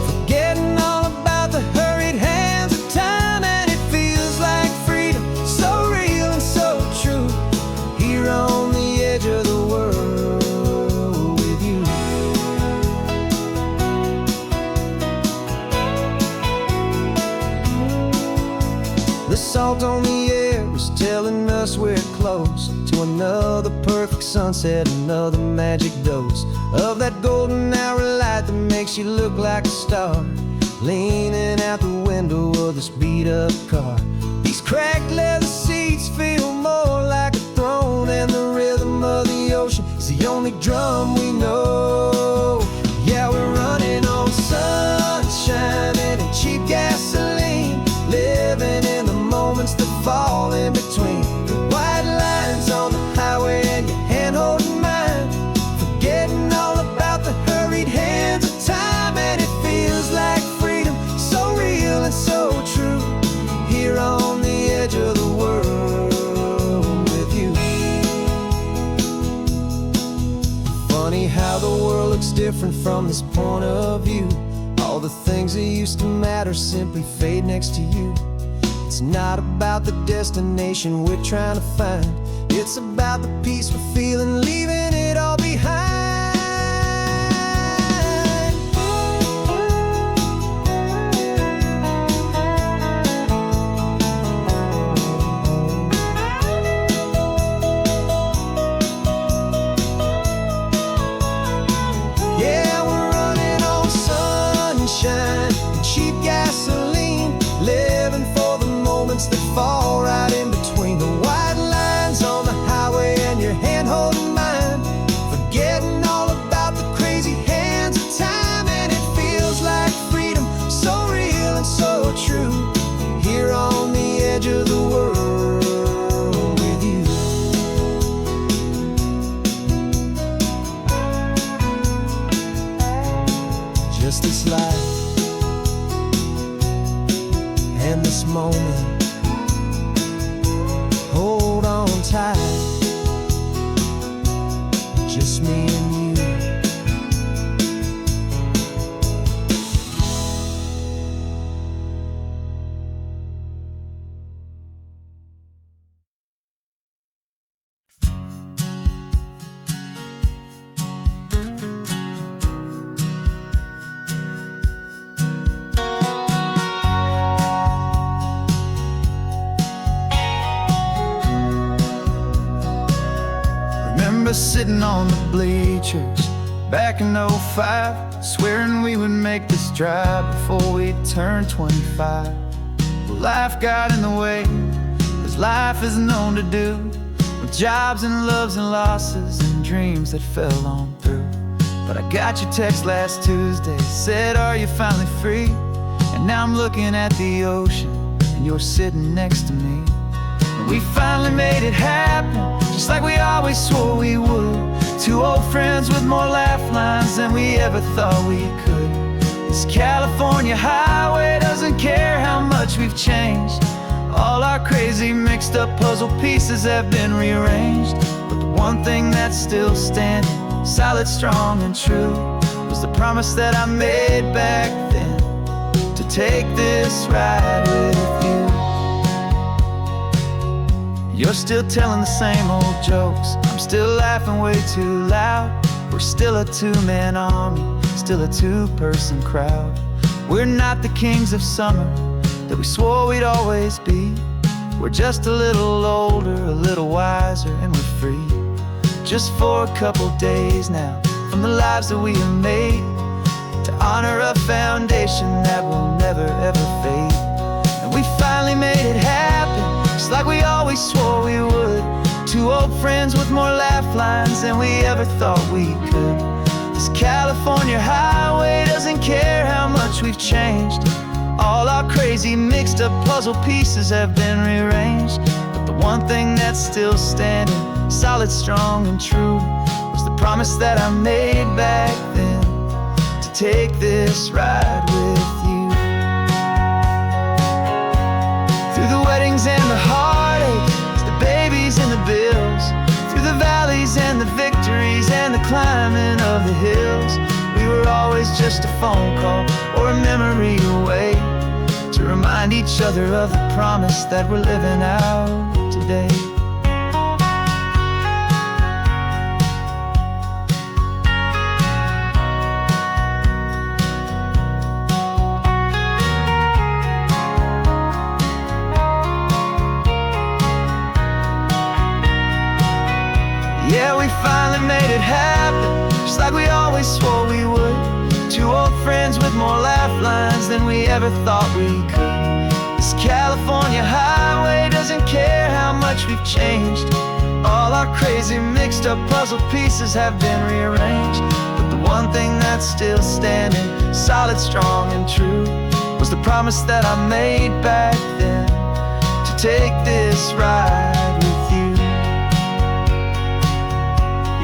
forgetting all about the hurried hands of time. And it feels like freedom, so real and so true, here on the edge of the world with you. The salt on the air is telling us we're close to another perfect sunset, another magic dose of that golden hour light that makes you look like a star, leaning out the window of this beat-up car. These cracked leather seats feel more like a throne, and the rhythm of the ocean is the only drum we know. Yeah, we're running on sunshine and cheap gasoline, living in the moments that fall in between. The white lines on the highway and your hand holding mine, forgetting all about the hurried hands of time. And it feels like freedom, so real and so true, here on the edge of the world with you. Funny how the world looks different from this point of view. All the things that used to matter simply fade next to you. It's not about the destination we're trying to find, it's about the peace we're feeling, leaving it all behind. Yeah, we're running on sunshine and cheap gasoline, living for the moments that fall right in between. The white lines on the highway and your hand holding mine, forgetting all about the crazy hands of time. And it feels like freedom, so real and so true, here on the edge of the world with you. Just this life and this moment, hold on tight. sitting on the bleachers back in '05, swearing we would make this drive before we turned 25. Well, life got in the way, as life is known to do, with jobs and loves and losses and dreams that fell on through. But I got your text last Tuesday, said, are you finally free? And now I'm looking at the ocean, and you're sitting next to me. And we finally made it happen, just like we always swore we would. Two old friends with more laugh lines than we ever thought we could. This California highway doesn't care how much we've changed. All our crazy mixed up puzzle pieces have been rearranged. But the one thing that's still standing, solid, strong, and true, was the promise that I made back then, to take this ride with you. You're still telling the same old jokes, I'm still laughing way too loud. We're still a two-man army, still a two-person crowd. We're not the kings of summer that we swore we'd always be. We're just a little older, a little wiser, and we're free. Just for a couple days now, from the lives that we have made, to honor a foundation that will never ever fade. And we finally made it happen, just like we always swore we would. Two old friends with more laugh lines than we ever thought we could. This California highway doesn't care how much we've changed. All our crazy mixed up puzzle pieces have been rearranged. But the one thing that's still standing, solid, strong, and true, was the promise that I made back then, to take this ride with you. Through the weddings and the heartaches, the babies and the bills, through the valleys and the victories and the climbing of the hills, we were always just a phone call or a memory away, to remind each other of the promise that we're living out today. Yeah, we finally made it happen, just like we always swore we would. Two old friends with more laugh lines than we ever thought we could. This California highway doesn't care how much we've changed. All our crazy mixed up puzzle pieces have been rearranged. But the one thing that's still standing, solid, strong, and true, was the promise that I made back then, to take this ride with you.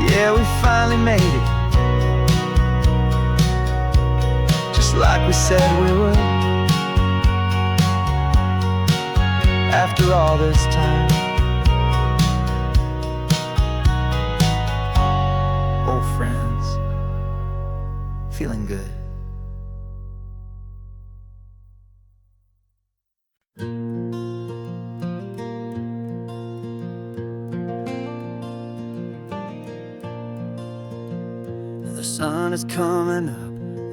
Yeah, we finally made it, just like we said we would. After all this time, old friends, feeling good. The sun is coming up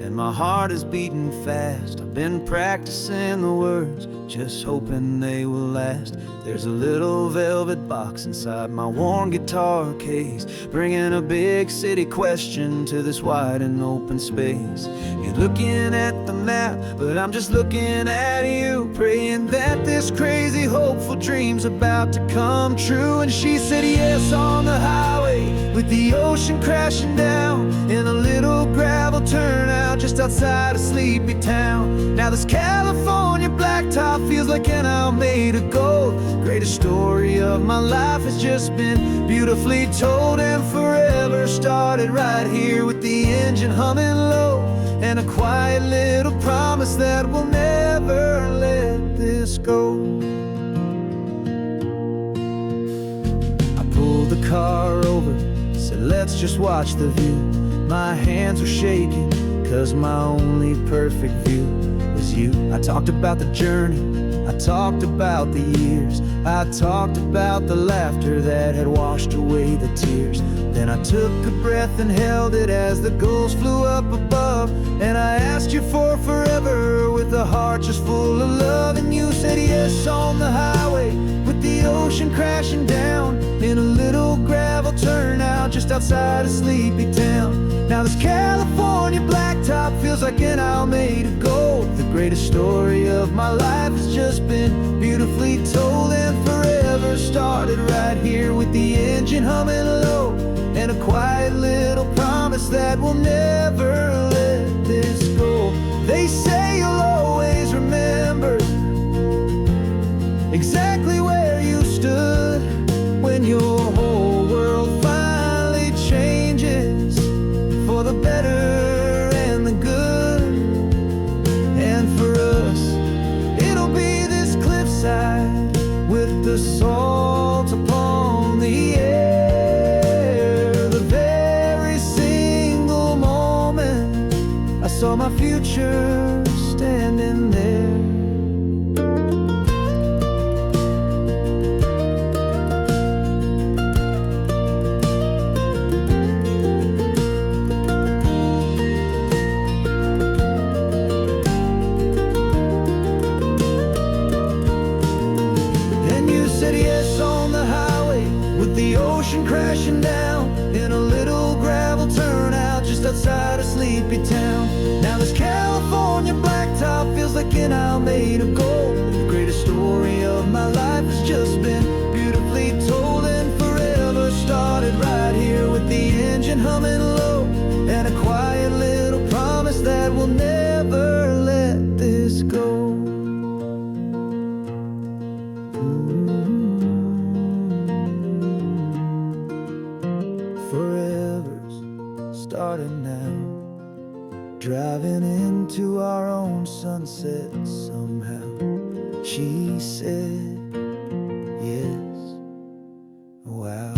and my heart is beating fast. I've been practicing the words, just hoping they will last. There's a little velvet box inside my worn guitar case, bringing a big city question to this wide and open space. You're looking at the map, but I'm just looking at you, praying that this crazy hopeful dream's about to come true. And she said yes on the highway, with the ocean crashing down, in a little gravel turnout just outside a sleepy town. Now this California blacktop feels like an isle made of gold. Greatest story of my life has just been beautifully told, and forever started right here with the engine humming low, and a quiet little promise that we'll never let this go. I pulled the car over, said let's just watch the view. My hands were shaking, cause my only perfect view was you. I talked about the journey I talked about the years, I talked about the laughter that had washed away the tears. Then I took a breath and held it as the gulls flew up above. And I asked you for forever with a heart just full of love. And you said yes on the highway with the ocean crashing down in a little gravel turnout just outside of sleepy town. Now this California blacktop feels like an Isle made of gold. The greatest story of my life has just been beautifully told, and forever started right here with the engine humming low, and a quiet little promise that we'll never let this go. They say you'll always remember exactly where you stood when your whole world finally changes for the better and the good. And for us, it'll be this cliffside with the salt upon the air. The very single moment I saw my future standing there. Crashing down in a little gravel turnout just outside of sleepy town. Now this California blacktop feels like an Isle made of gold. The greatest story of my life has just been beautifully told, and forever started right here with the engine humming low, and a quiet little promise that we'll never let this go. Started now, driving into our own sunset somehow. She said yes, wow.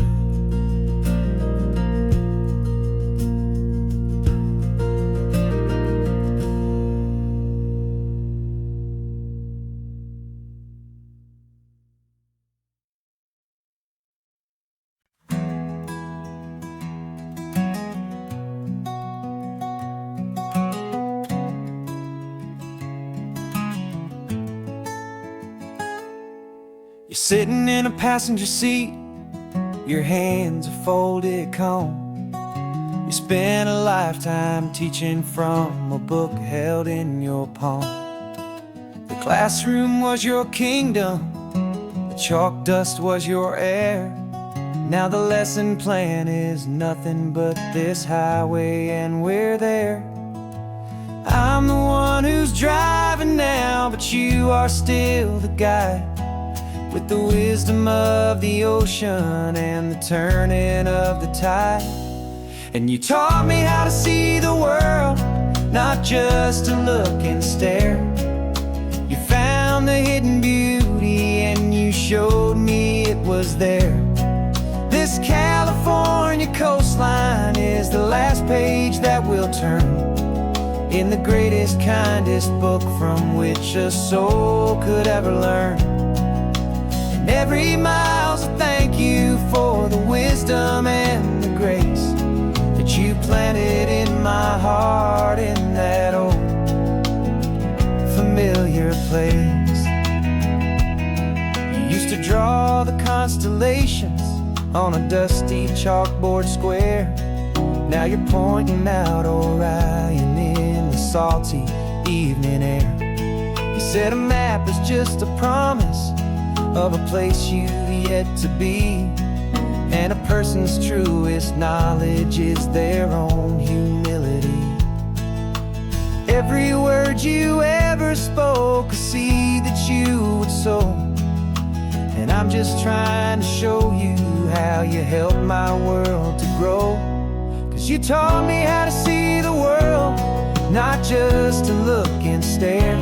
You're sitting in a passenger seat, your hands are folded calm. You spent a lifetime teaching from a book held in your palm. The classroom was your kingdom, the chalk dust was your air. Now the lesson plan is nothing but this highway, and we're there. I'm the one who's driving now, but you are still the guide, with the wisdom of the ocean and the turning of the tide. And you taught me how to see the world, not just to look and stare. You found the hidden beauty and you showed me it was there. This California coastline is the last page that we'll turn in the greatest, kindest book from which a soul could ever learn. Every mile's a thank you for the wisdom and the grace that you planted in my heart in that old familiar place. You used to draw the constellations on a dusty chalkboard square. Now you're pointing out Orion in the salty evening air. You said a map is just a promise of a place you've yet to be, and a person's truest knowledge is their own humility. Every word you ever spoke, a seed that you would sow, and I'm just trying to show you how you helped my world to grow. 'Cause you taught me how to see the world, not just to look and stare.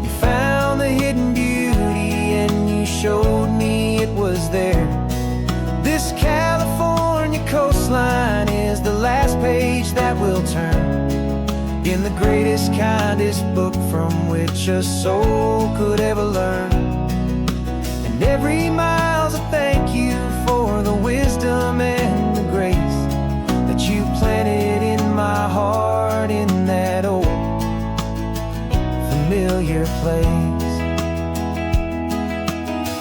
You found the hidden beauty and you showed me it was there. This California coastline is the last page that we'll turn in the the greatest, kindest book from which a soul could ever learn. And every mile's a thank you for the wisdom and the grace that you planted in my heart in that old familiar place.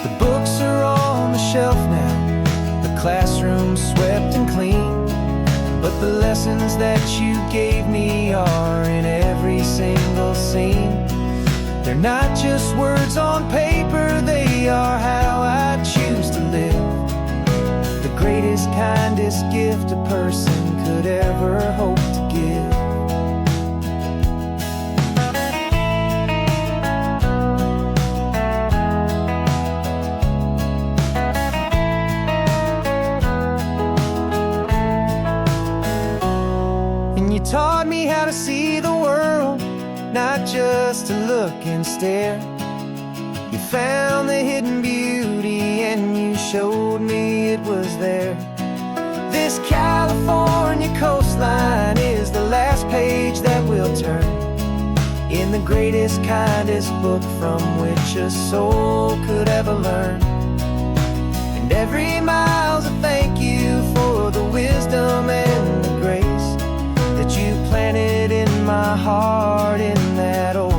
The books are on the shelf now, the classroom swept and clean, but the lessons that you gave me are in every single scene. They're not just words on paper, they are how I choose to live. The greatest, kindest gift a person could ever hope to give. And you taught me how to see the world, not just to look and stare. You found the hidden beauty and you showed me it was there. This California coastline is the last page that we'll turn in the greatest, kindest book from which a soul could ever learn. And every mile's a thank you for the wisdom and the grace that you planted in my heart in that old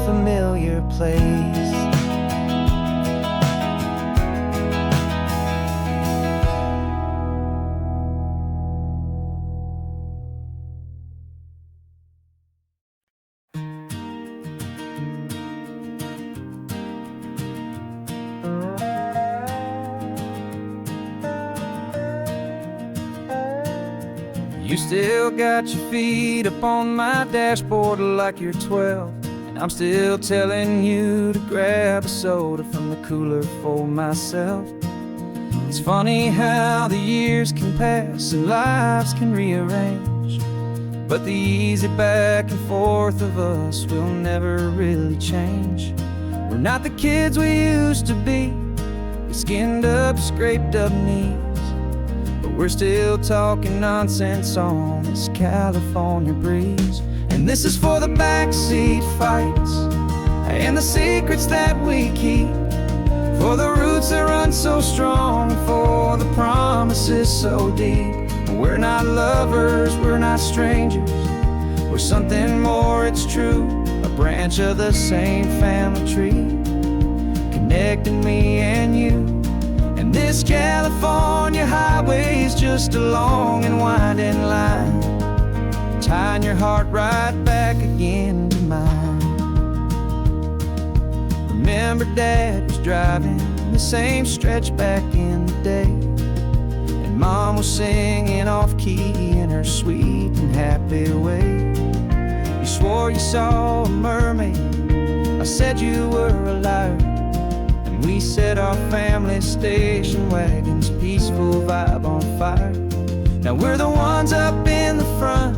familiar place. You still got your feet up on my dashboard like you're 12, and I'm still telling you to grab a soda from the cooler for myself. It's funny how the years can pass and lives can rearrange, but the easy back and forth of us will never really change. We're not the kids we used to be, with skinned up, scraped up knees, but we're still talking nonsense on this California breeze. And this is for the backseat fights and the secrets that we keep, for the roots that run so strong, for the promises so deep. We're not lovers, we're not strangers, we're something more, it's true. A branch of the same family tree, connecting me and you. And this California highway is just a long and winding line, tying your heart right back again to mine. Remember Dad was driving the same stretch back in the day, and Mom was singing off-key in her sweet and happy way. You swore you saw a mermaid, I said you were a liar, and we set our family station wagon's peaceful vibe on fire. Now we're the ones up in the front,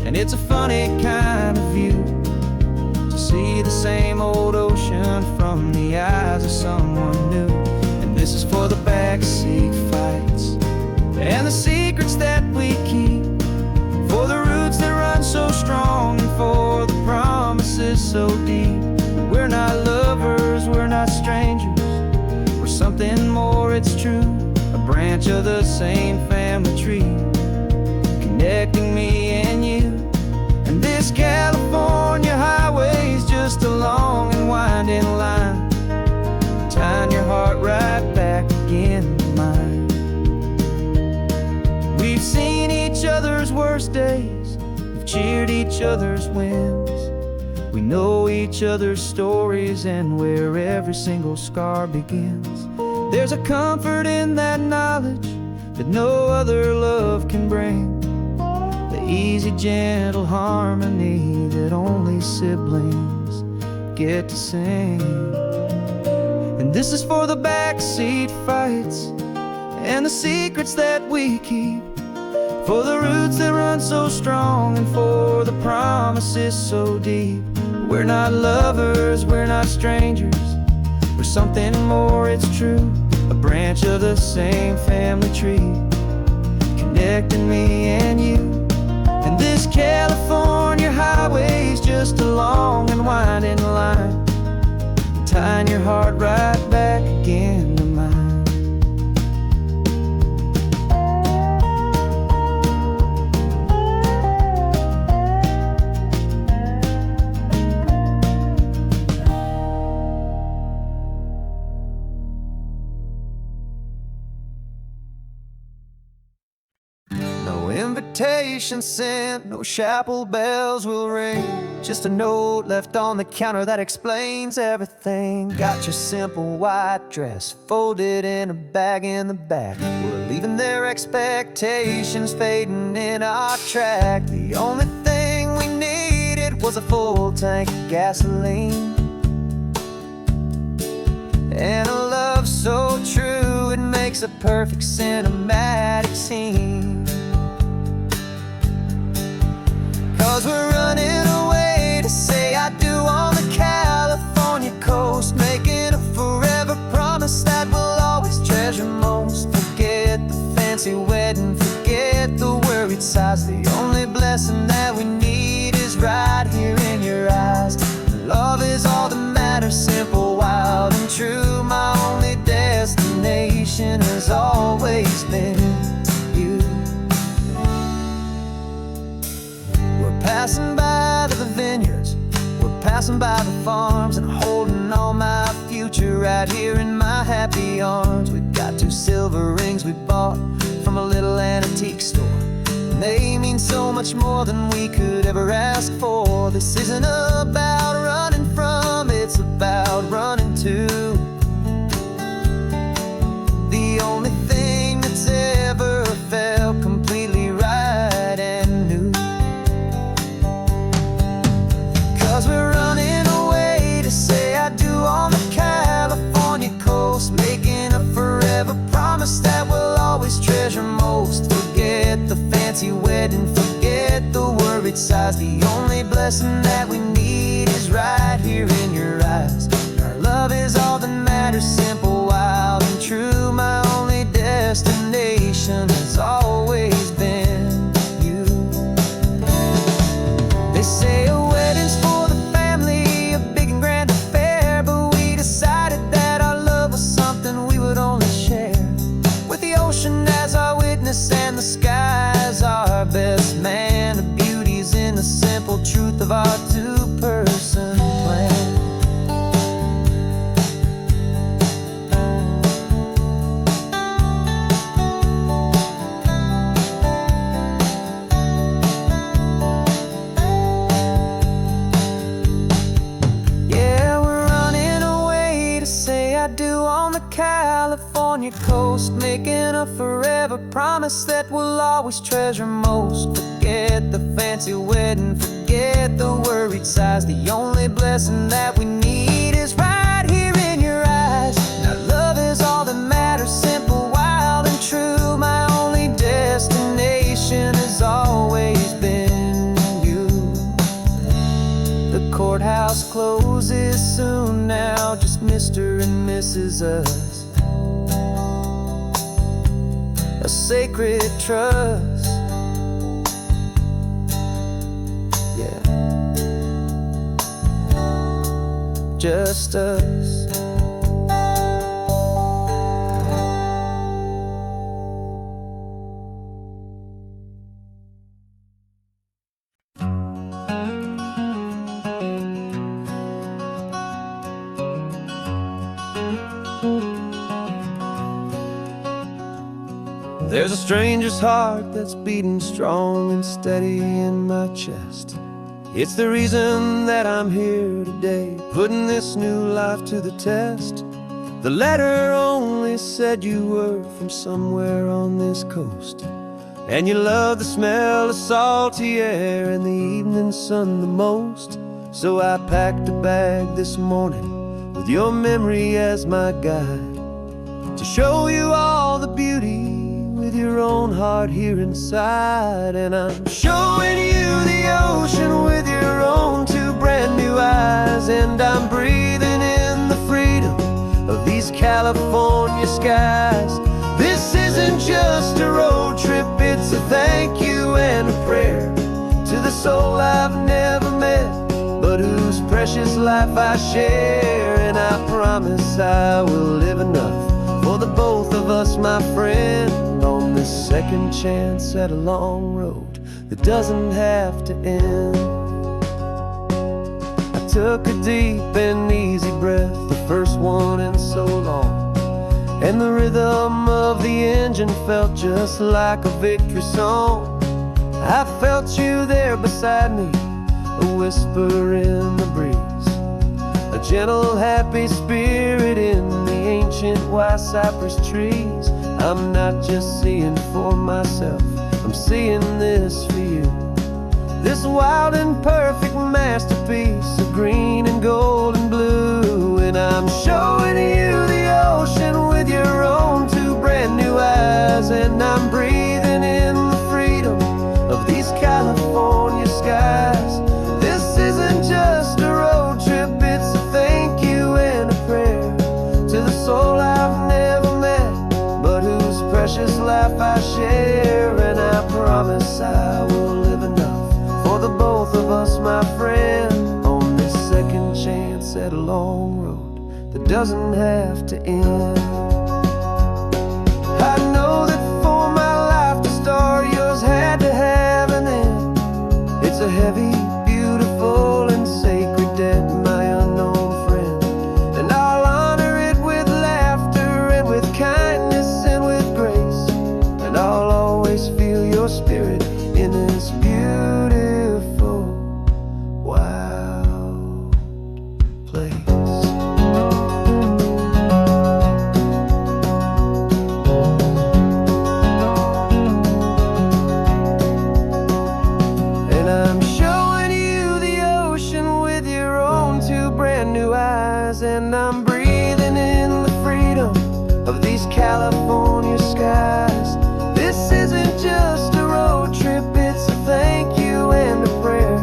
and it's a funny kind of view to see the same old ocean from the eyes of someone new. And this is for the backseat fights and the secrets that we keep, for the roots that run so strong and for the promises so deep. We're not lovers, we're not strangers, we're something more, it's true. A branch of the same family tree, connecting me and you. And this California highway's just a long and winding line, tying your heart right back again to mine. We've seen each other's worst days, we've cheered each other's wins, we know each other's stories and where every single scar begins. There's a comfort in that knowledge that no other love can bring, the easy, gentle harmony that only siblings get to sing. And this is for the backseat fights and the secrets that we keep, for the roots that run so strong and for the promises so deep. We're not lovers, we're not strangers, we're something more, it's true. A branch of the same family tree, connecting me and you. And this California heart right back again to mine. No invitation sent, no chapel bells will ring. Just a note left on the counter that explains everything. Got your simple white dress folded in a bag in the back. We're leaving their expectations fading in our track. The only thing we needed was a full tank of gasoline, and a love so true it makes a perfect cinematic scene. 'Cause we're running away to say I do on the California coast, making a forever promise that we'll always treasure most. Forget the fancy wedding, forget the worried sighs. The only blessing that we need is right here in your eyes. Love is all that matters, simple, wild, and true. My only destination has always been you. We're passing by the vineyards, we're passing by the farms, and holding on my future right here in my happy arms. We've got 2 silver rings we bought from a little antique store, and they mean so much more than we could ever ask for. This isn't about running from, it's about running to the only thing that's ever felt completely right and new. 'Cause we're running away to say I do on the California coast, making a forever promise that we'll always treasure most. Forget the fancy wedding, forget the worried sighs. The only blessing that we need is right here in your eyes. Our love is all that matters, simple, wild, and true. My only destination has always been you. They say a wedding's for the family, a big and grand affair, but we decided that our love was something we would only share with the ocean as our witness and the sky as our best man. The beauty's in the simple truth of our 2-person plan. Yeah, we're running away to say I do on the California coast, making a forever promise that we'll always treasure most. Forget the fancy wedding, forget the worried sighs. The only blessing that we need is right here in your eyes. Now love is all that matters, simple, wild, and true. My only destination has always been you. The courthouse closes soon now, just Mr. and Mrs. Us. A sacred trust, yeah, just us. There's a stranger's heart that's beating strong and steady in my chest. It's the reason that I'm here today, putting this new life to the test. The letter only said you were from somewhere on this coast, and you love the smell of salty air and the evening sun the most. So I packed a bag this morning with your memory as my guide, to show you all the beauty with your own heart here inside. And I'm showing you the ocean with your own 2 brand new eyes, and I'm breathing in the freedom of these California skies. This isn't just a road trip, it's a thank you and a prayer to the soul I've never met, but whose precious life I share. And I promise promise I will live enough for the both of us, my friend, on this second chance at a long road that doesn't have to end. I took a deep and easy breath, the first one in so long, and the rhythm of the engine felt just like a victory song. I felt you there beside me, a whisper in the breeze, a gentle, happy spirit in the ancient white cypress trees. I'm not just seeing for myself, I'm seeing this for you. This wild and perfect masterpiece of green and gold and blue. And I'm showing you the ocean with your own two brand new eyes. And I'm breathing in the freedom of these California skies. This isn't just a road trip, it's a thank you and a prayer to the soul I've never met, but whose precious life I share. And I promise I will live enough for the both of us, my friend, on this second chance at a long road that doesn't have to end. I know that for my life to start, yours had to have an end. It's a heavy, beautiful, and sacred debt, my unknown friend, and I'll honor it with laughter and with kindness and with grace, and I'll always feel your spirit in this beautiful, wild place. And I'm showing you the ocean with your own two brand new eyes. And I'm breathing in the freedom of these California skies. This isn't just a road trip, it's a thank you and a prayer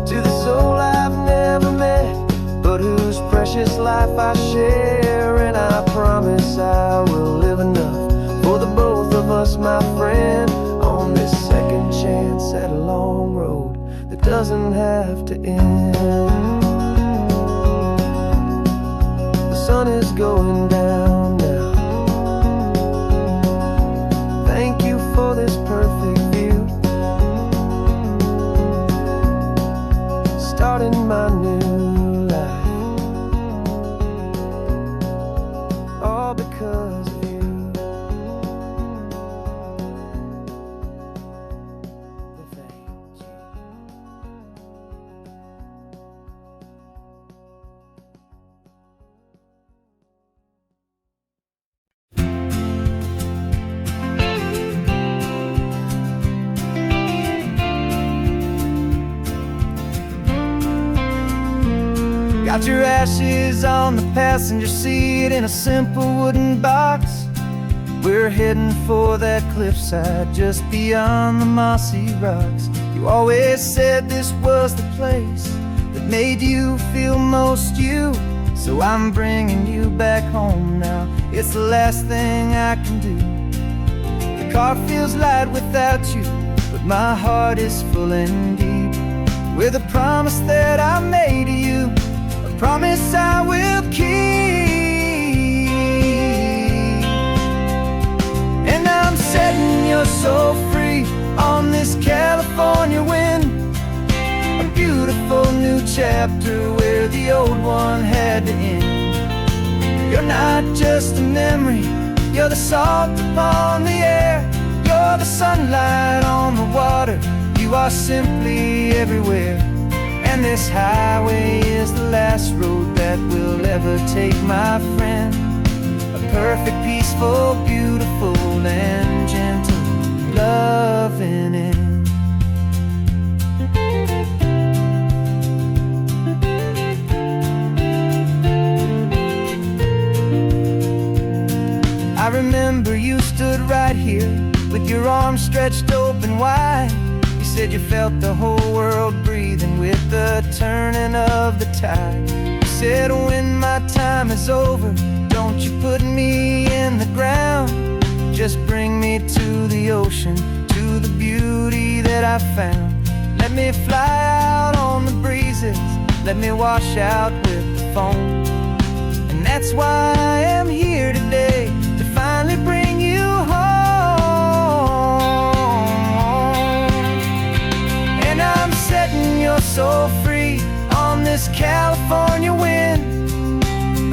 to the soul I've never met, but whose precious life I share. And I promise I will live enough for the both of us, my friend, on this second chance at a long road that doesn't have to end. The sun is going down now. Thank you for this perfect view, starting my new life, all because of you. Thank you. Got your ashes on the passenger seat in a simple wooden box. We're heading for that cliffside just beyond the mossy rocks. You always said this was the place that made you feel most you, so I'm bringing you back home now. It's the last thing I can do. The car feels light without you, but my heart is full and deep with a promise that I made to you, a promise I will keep. And I'm setting your soul free on this California wind, a beautiful new chapter where the old one had to end. You're not just a memory, you're the salt upon the air, you're the sunlight on the water, you are simply everywhere. And this highway is the last road that we'll ever take, my friend. A perfect, peaceful, beautiful, and gentle, loving end. I remember you stood right here with your arms stretched open wide. You said you felt the whole world breathing with the turning of the tide. You said when my time is over, don't you put me in the ground, just bring me to the ocean, to the beauty that I found. Let me fly out on the breezes, let me wash out with the foam. And that's why I am here today, to finally bring you home. And I'm setting your soul free on this California wind,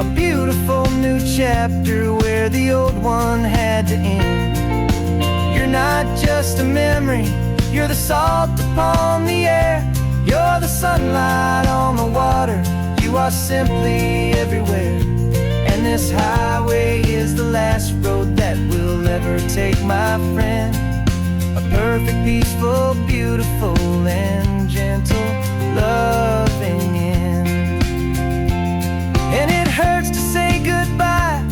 a beautiful new chapter where the old one had to end. You're not just a memory, you're the salt upon the air, you're the sunlight on the water, you are simply everywhere. And this highway is the last road that we'll ever take, my friend. A perfect, peaceful, beautiful, and gentle, loving end. And it hurts to say goodbye,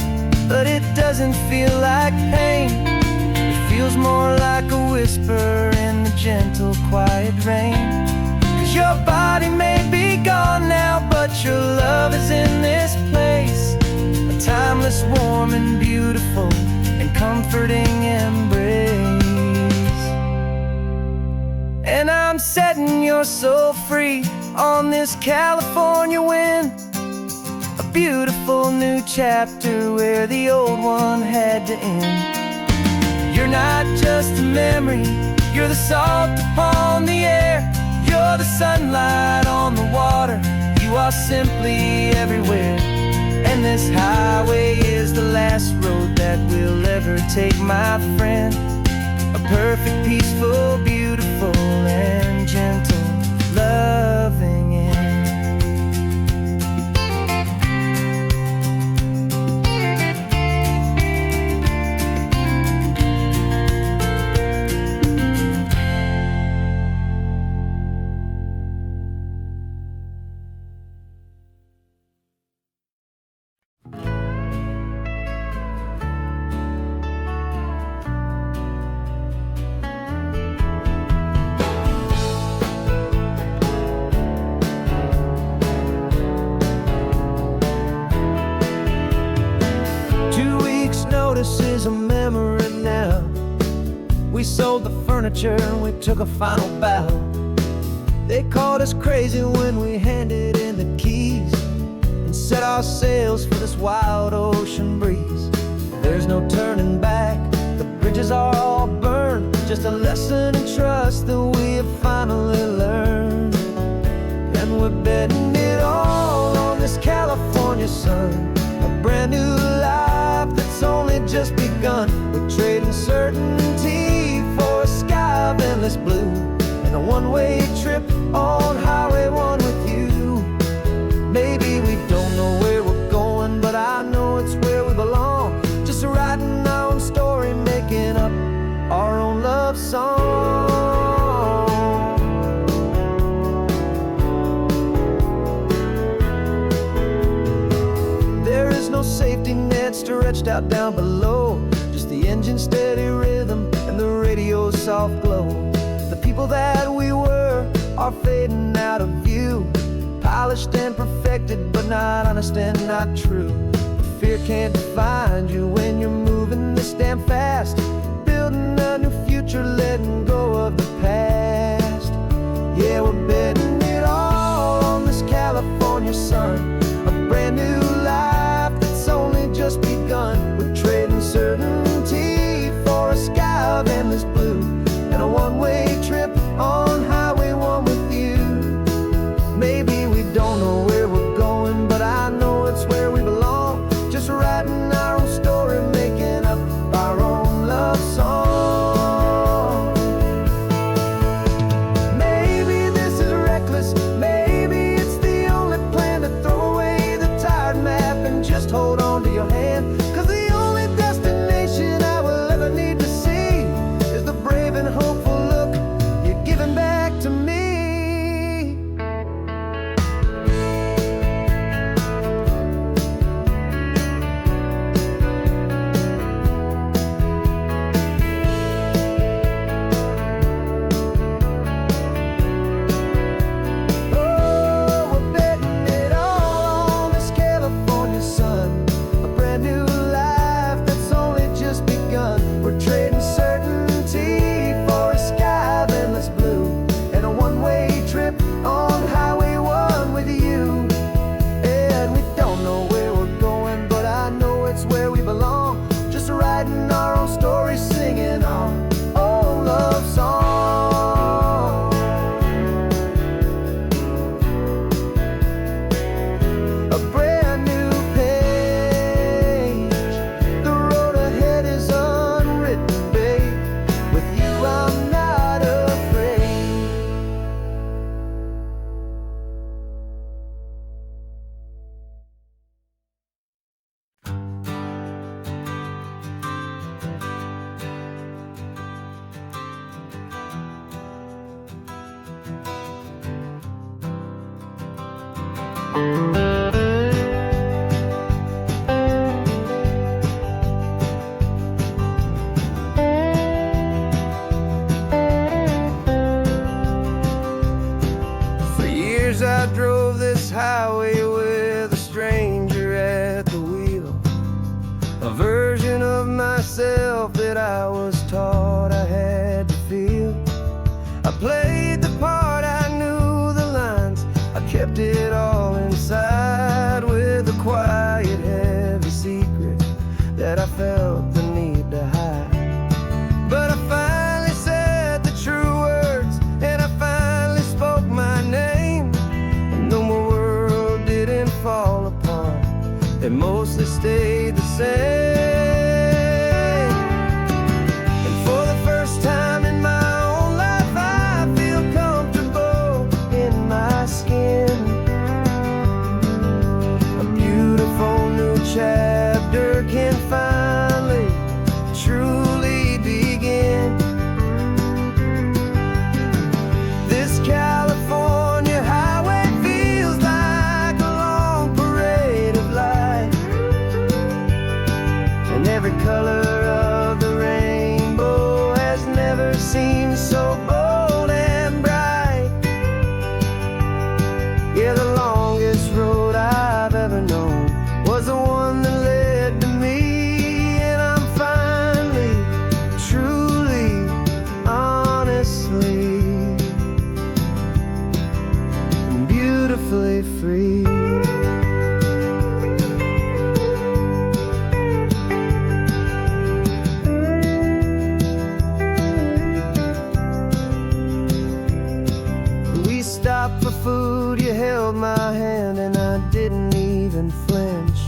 but it doesn't feel like pain. It feels more like a whisper in the gentle, quiet rain. 'Cause your body may be gone now, but your love is in this place, a timeless, warm, and beautiful, and comforting embrace. And I'm setting your soul free on this California wind, a beautiful new chapter where the old one had to end. You're not just a memory, you're the salt upon the air, you're the sunlight on the water, you are simply everywhere. And this highway is the last road that we'll ever take, my friend. A perfect, peaceful, beautiful, and gentle, loving end. Notice is a memory now. We sold the furniture and we took a final bow. They called us crazy when we handed in the keys and set our sails for this wild ocean breeze. There's no turning back, the bridges are all burned, just a lesson in trust that we have finally learned. And we're betting it all on this California sun, a brand new life that's only just begun. We're trading certainty for a sky of endless blue, and a one-way trip on Highway 1 with you. Maybe we don't know where we're going, but I know it's where we belong, just writing our own story, making up our own love song. There is no safety net stretched out down below, just the engine's steady rhythm and the radio's soft glow. The people that we were are fading out of view, polished and perfected, but not honest and not true. Fear can't define you when you're moving this damn fast, building a new future, letting go of the past. Yeah, we're betting it all on this California sun, a brand new life that's only just begun. We're trading certainty for a sky of endless blue, and a one-way trip on Highway 1 with you. Maybe we don't know where we're going, but I know it's where we belong, just writing our own story, making up our own love song. For years I drove this highway with a stranger at the wheel, a version of myself that I was taught I had to feel. I played the part, I knew the lines, I kept it all inside with a quiet, heavy secret that I felt the need to hide. But I finally said the true words, and I finally spoke my name, and though my world didn't fall apart, it mostly stayed the same. And for the first time in my own life, I feel comfortable in my skin. A beautiful new chapter can finally truly begin. This California highway feels like a long parade of light, and every color of the rainbow has never seemed so bold and bright. Yeah, the longest road I've ever known was the one that led to me, and I'm finally, truly, honestly, and beautifully free. We stopped for food, you held my hand, and I didn't even flinch.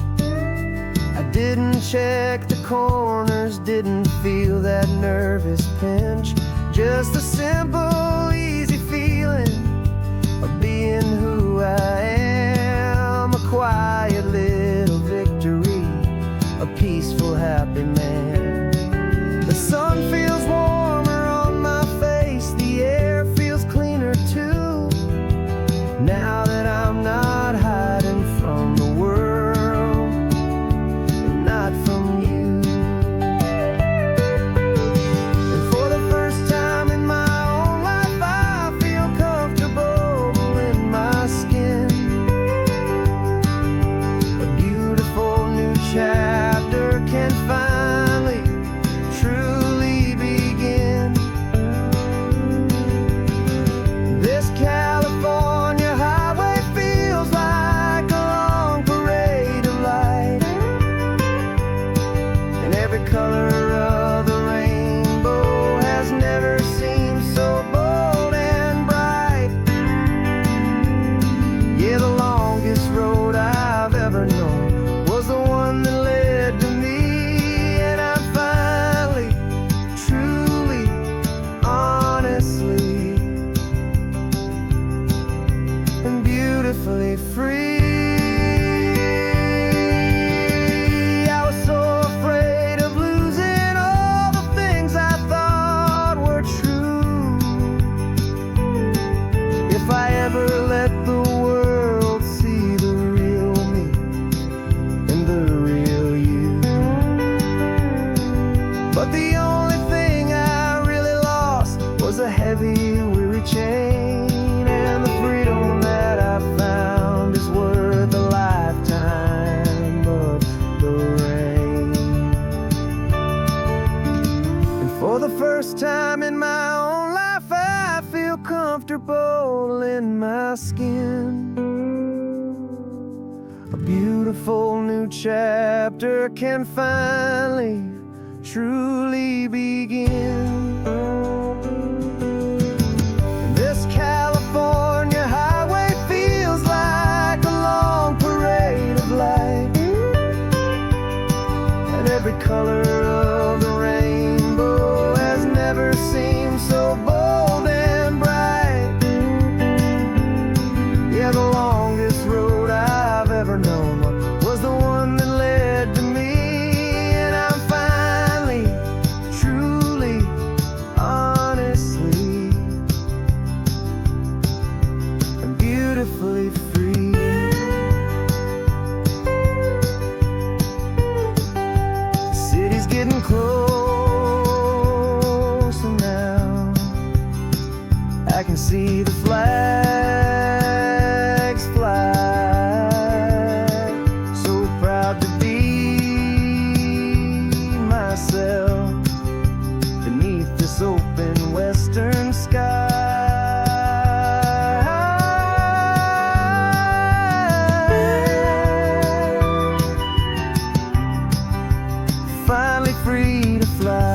I didn't check the corners, didn't feel that nervous pinch. Just a simple, easy feeling of being who I am. A quiet little victory, a peaceful, happy man. The sun feels warmer on my face, the air feels cleaner too, now that I'm not hiding from the world, and not from you. And for the first time in my own life, I feel comfortable in my skin. A beautiful new chapter can finally truly begin. This California highway feels like a long parade of light, and every color of the rainbow has never seemed so bold and bright. Yeah, the longest road I've ever known was the one that led to me, and I'm finally, truly, honestly, and beautifully free. I was so afraid of losing all the things I thought were true. If I ever let the world see the real me and the real you. But the only thing I really lost was a heavy, weary chain, and the freedom that I found is worth a lifetime of the rain. And for the first time in my own life, I feel comfortable in my skin. A beautiful new chapter can finally, truly begin. This California highway feels like a long parade of light, and every color of the rainbow has never seemed so bold and bright. Yeah, the longest road I've ever known was the one that led to me, and I'm finally, truly, honestly, and beautifully free. can see the flags fly. So proud to be myself beneath this open western sky. Finally free to fly.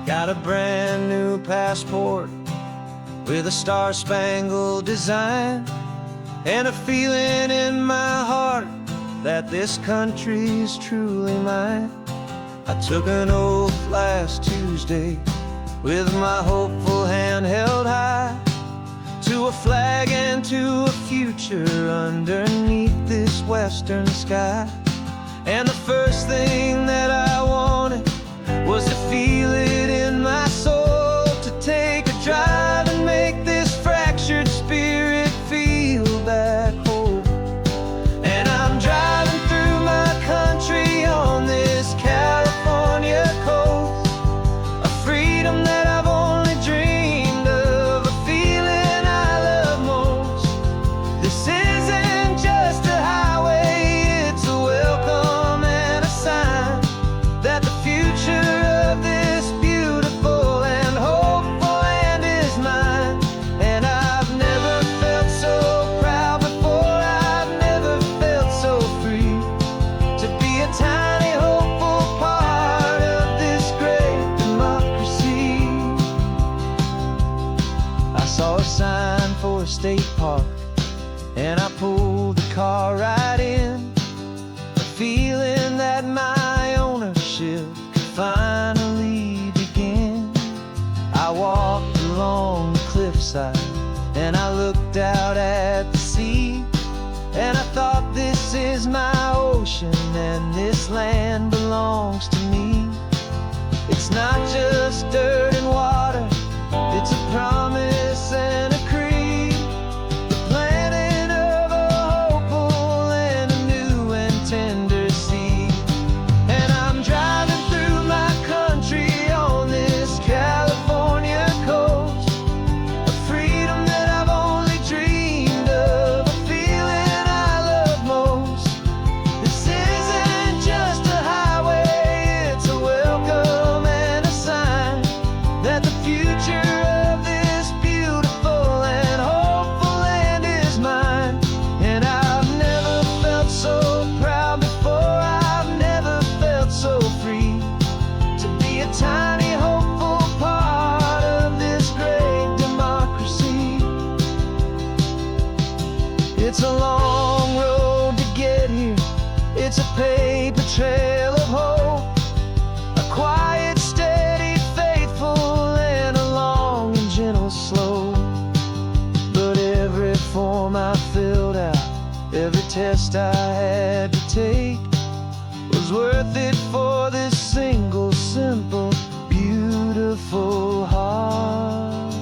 Got a brand new passport with a star-spangled design, and a feeling in my heart that this country's truly mine. I took an oath last Tuesday with my hopeful hand held high, to a flag and to a future underneath this western sky. And the first thing that I wanted was to feel it in my soul, to take a drive and make this fractured spirit feel back home. And I'm driving through my country on this California coast, a freedom that I've only dreamed of, a feeling I love most. This isn't just a highway, it's a welcome and a sign that the future of this beautiful and hopeful land is mine. And I've never felt so proud before, I've never felt so free, to be a tiny hopeful part of this great democracy. I saw a sign for a state park, and I pulled the car right in, a feeling that my ownership could finally begin. I walked along the cliffside and I looked out at the sea, and I thought, this is my ocean and this land belongs to me. It's not just dirt and water, it's a promise and a creed, the planting of a hopeful and a new and tender seed. And I'm driving through my country on this California coast, a freedom that I've only dreamed of, a feeling I love most. This isn't just a highway, it's a welcome and a sign that the future of this beautiful and hopeful land is mine. And I've never felt so proud before, I've never felt so free, to be a tiny hopeful part of this great democracy. It's a long road to get here, it's a paper trail of hope, a quiet, steady, faithful, and a long and gentle slope. But every form I filled out, every test I had to take, was worth it for this single, simple, beautiful heartbreak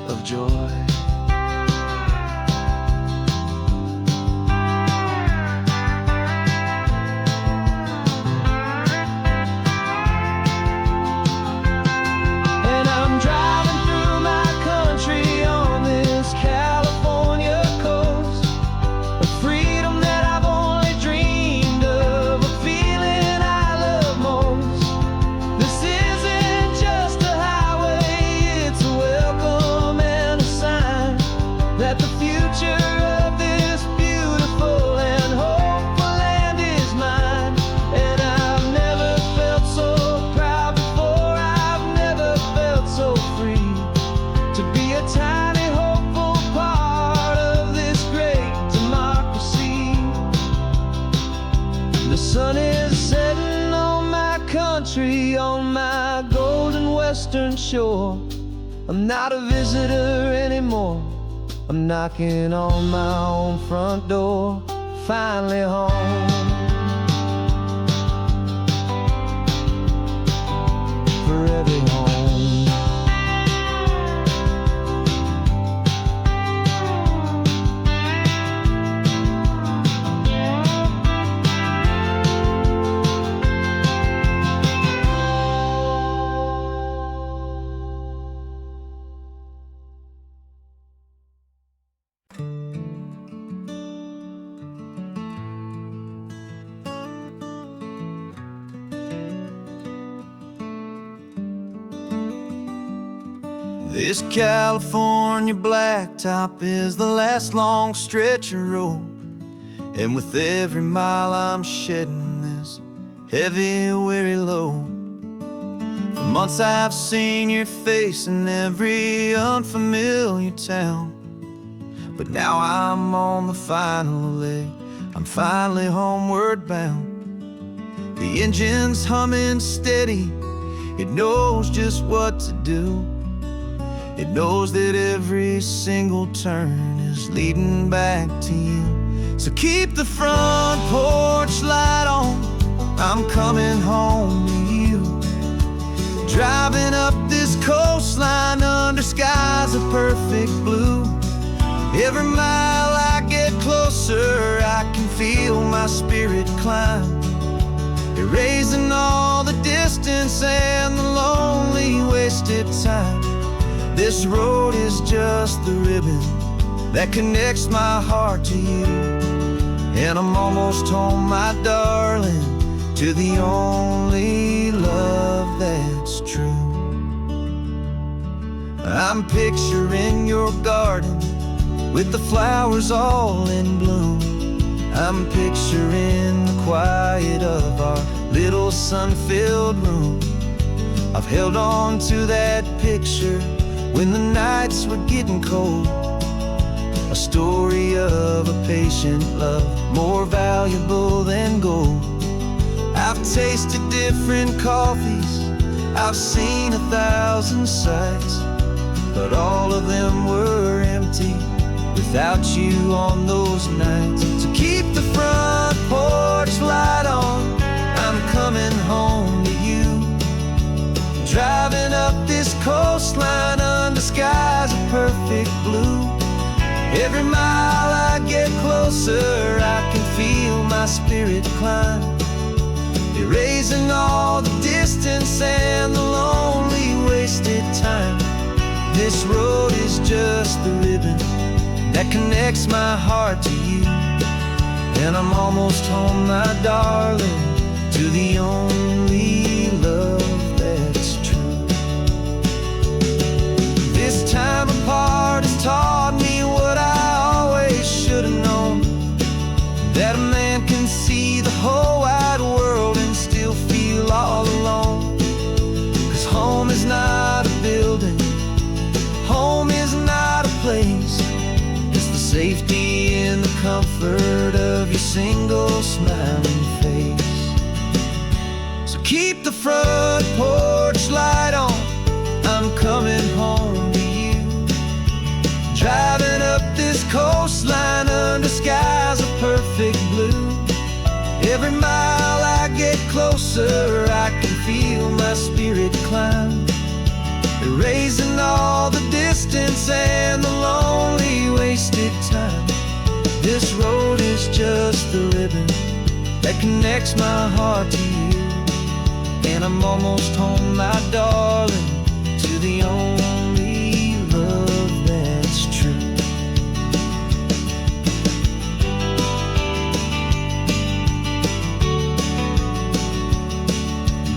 of joy. And I'm driving through my country on this California coast, a freedom that I've only dreamed of, a free on my golden western shore. I'm not a visitor anymore. I'm knocking on my own front door, finally home. Forever home. This California blacktop is the last long stretch of road, and with every mile I'm shedding this heavy, weary load. For months I've seen your face in every unfamiliar town, but now I'm on the final leg. I'm finally homeward bound. The engine's humming steady. It knows just what to do. It knows that every single turn is leading back to you. So keep the front porch light on. I'm coming home to you. Driving up this coastline under skies of perfect blue. Every mile I get closer, I can feel my spirit climb, erasing all the distance and the lonely wasted time. This road is just the ribbon that connects my heart to you, and I'm almost home, my darling, to the only love that's true. I'm picturing your garden with the flowers all in bloom. I'm picturing the quiet of our little sun-filled room. I've held on to that picture when the nights were getting cold. A story of a patient love, more valuable than gold. I've tasted different coffees, I've seen 1,000 sights, but all of them were empty without you on those nights. So keep the front porch light on. I'm coming home to you. Driving up this coastline under skies of perfect blue. Every mile I get closer, I can feel my spirit climb, erasing all the distance and the lonely wasted time. This road is just the ribbon that connects my heart to you, and I'm almost home, my darling, to the only love that's true. This time apart has taught me what I always should have known, that a man can see the whole wide world and still feel all alone. 'Cause home is not a building, home is not a place, it's the safety and the comfort of your single smiling face. So keep the front porch light on. I'm coming home to you. Driving up this coastline under skies of perfect blue. Every mile I get closer, I can feel my spirit climb, erasing all the distance and the lonely wasted time. This road is just the ribbon that connects my heart to you, and I'm almost home, my darling, to the only love that's true.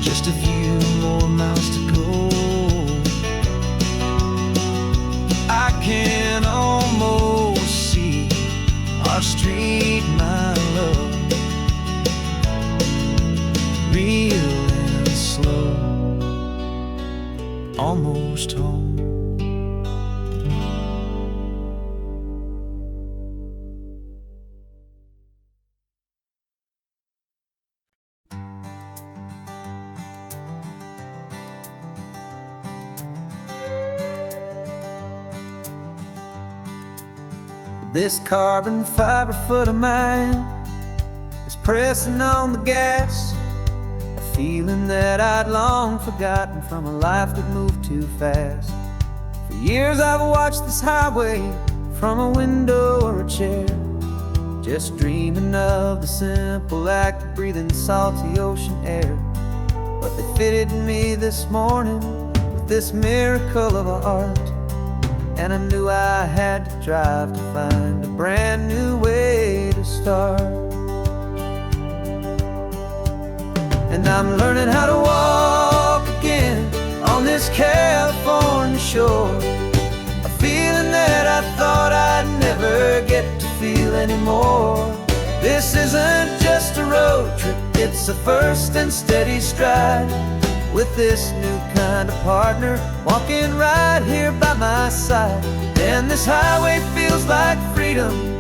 Just a few more miles to go, I can almost see our street, my love, real and slow, almost home. This carbon fiber foot of mine is pressing on the gas, a feeling that I'd long forgotten from a life that moved too fast. For years I've watched this highway from a window or a chair, just dreaming of the simple act of breathing salty ocean air. But they fitted me this morning with this miracle of art, and I knew I had to drive to find a brand new way to start. And I'm learning how to walk again on this California shore, a feeling that I thought I'd never get to feel anymore. This isn't just a road trip, it's a first and steady stride, with this new kind of partner walking right here by my side. And this highway feels like freedom,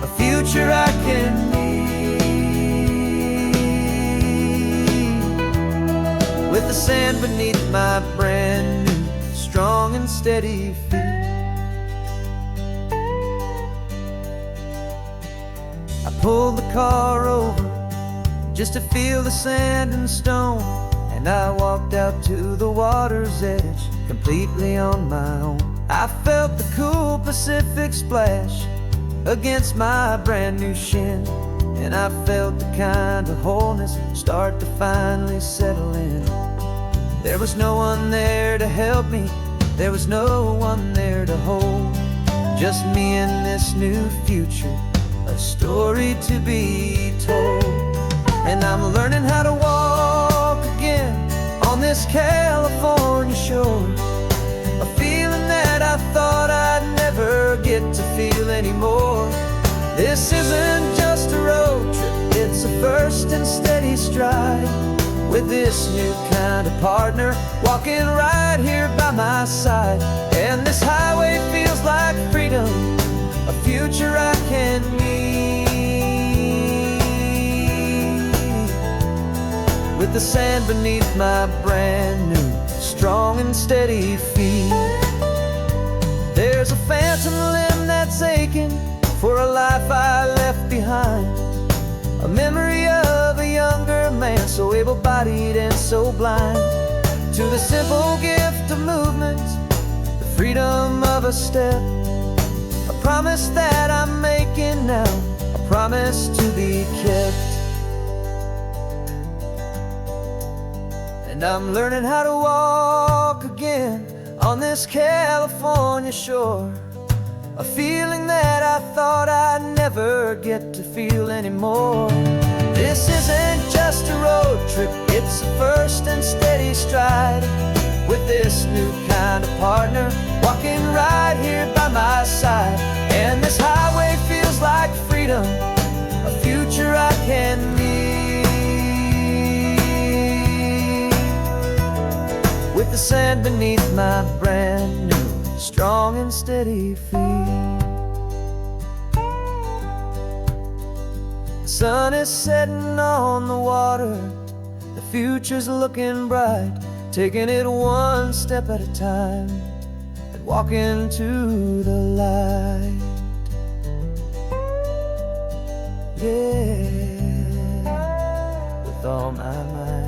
a future I can need, with the sand beneath my brand new strong and steady feet. I pulled the car over just to feel the sand and stone, and I walked out to the water's edge completely on my own. I felt the cool Pacific splash against my brand new shin, and I felt the kind of wholeness start to finally settle in. There was no one there to help me, there was no one there to hold, just me and this new future, a story to be told. And I'm learning how to walk again on this California shore, a feeling that I thought I'd never get to feel anymore. This isn't just a road trip, it's a first and steady stride, with this new kind of partner walking right here by my side. And this highway feels like freedom, a future I can need, with the sand beneath my brand new strong and steady feet. There's a phantom limb that's aching for a life I left behind, a memory of a younger man so able-bodied and so blind, to the simple gift of movement, the freedom of a step, a promise that I'm making now, a promise to be kept. And I'm learning how to walk again on this California shore, a feeling that I thought I'd never get to feel anymore. This isn't just a road trip, it's a first and steady stride, with this new kind of partner walking right here by my side. And this highway feels like freedom, a future I can need, with the sand beneath my brand new strong and steady feet. The sun is setting on the water, the future's looking bright, taking it one step at a time and walking to the light. Yeah, with all my might.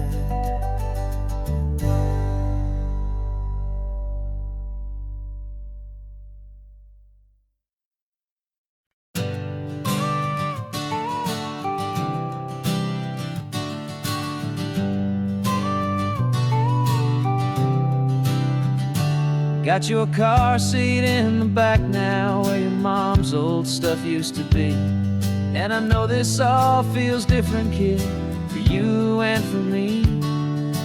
Got your car seat in the back now, where your mom's old stuff used to be. And I know this all feels different, kid, for you and for me.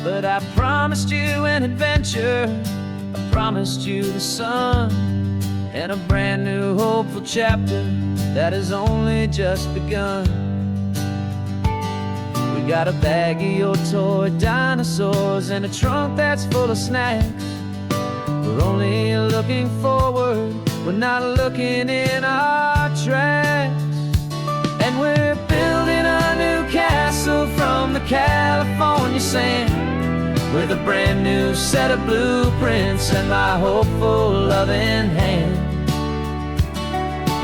But I promised you an adventure, I promised you the sun, and a brand new hopeful chapter that has only just begun. We got a bag of your toy dinosaurs and a trunk that's full of snacks. We're only looking forward, we're not looking in our tracks. And we're building a new castle from the California sand, with a brand new set of blueprints and my hopeful loving hand.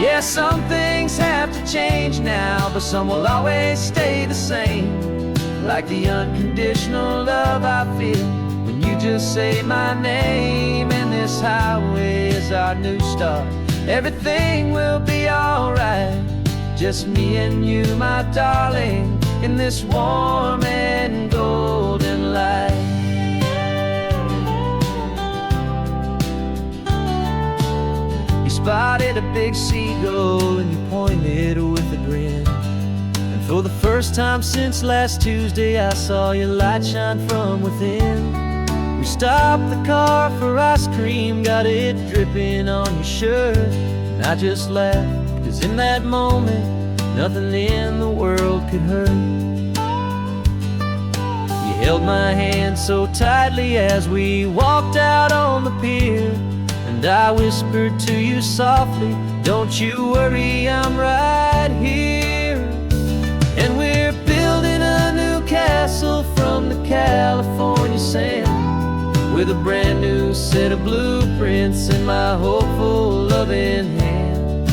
Yeah, some things have to change now, but some will always stay the same. Like the unconditional love I feel when you just say my name. And this highway is our new start. Everything will be alright. Just me and you, my darling, in this warm and golden light. You spotted a big seagull and you pointed with a grin. And for the first time since last Tuesday, I saw your light shine from within. We stopped the car for ice cream, got it dripping on your shirt. And I just laughed, 'cause in that moment, nothing in the world could hurt. You held my hand so tightly as we walked out on the pier. And I whispered to you softly, don't you worry, I'm right here. And we're building a new castle from the California sand, with a brand new set of blueprints in my hopeful loving hand.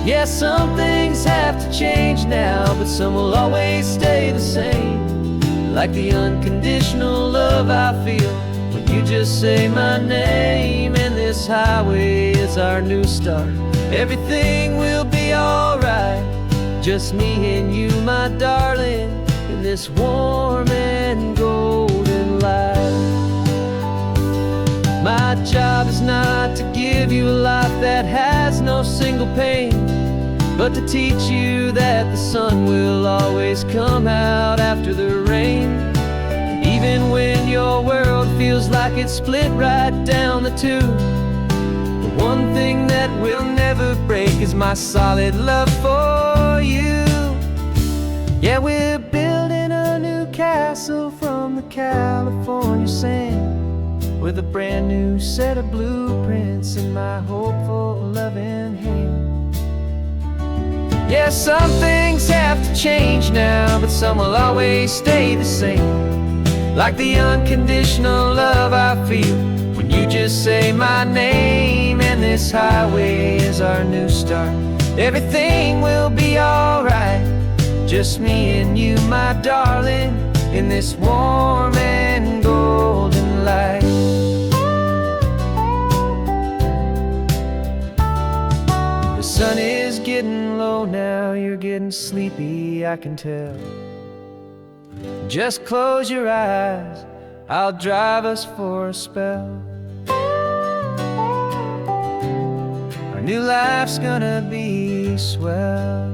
Yeah, some things have to change now, but some will always stay the same. Like the unconditional love I feel when you just say my name. And this highway is our new start. Everything will be alright. Just me and you, my darling, in this warm and golden light. My job is not to give you a life that has no single pain, but to teach you that the sun will always come out after the rain. Even when your world feels like it's split right down the two, the one thing that will never break is my solid love for you. Yeah, we're building a new castle from the California sand, with a brand new set of blueprints in my hopeful loving hand. Yeah, some things have to change now, but some will always stay the same. Like the unconditional love I feel when you just say my name. And this highway is our new start. Everything will be alright. Just me and you, my darling, in this warm and golden light. The sun is getting low now, you're getting sleepy, I can tell. Just close your eyes, I'll drive us for a spell. Our new life's gonna be swell.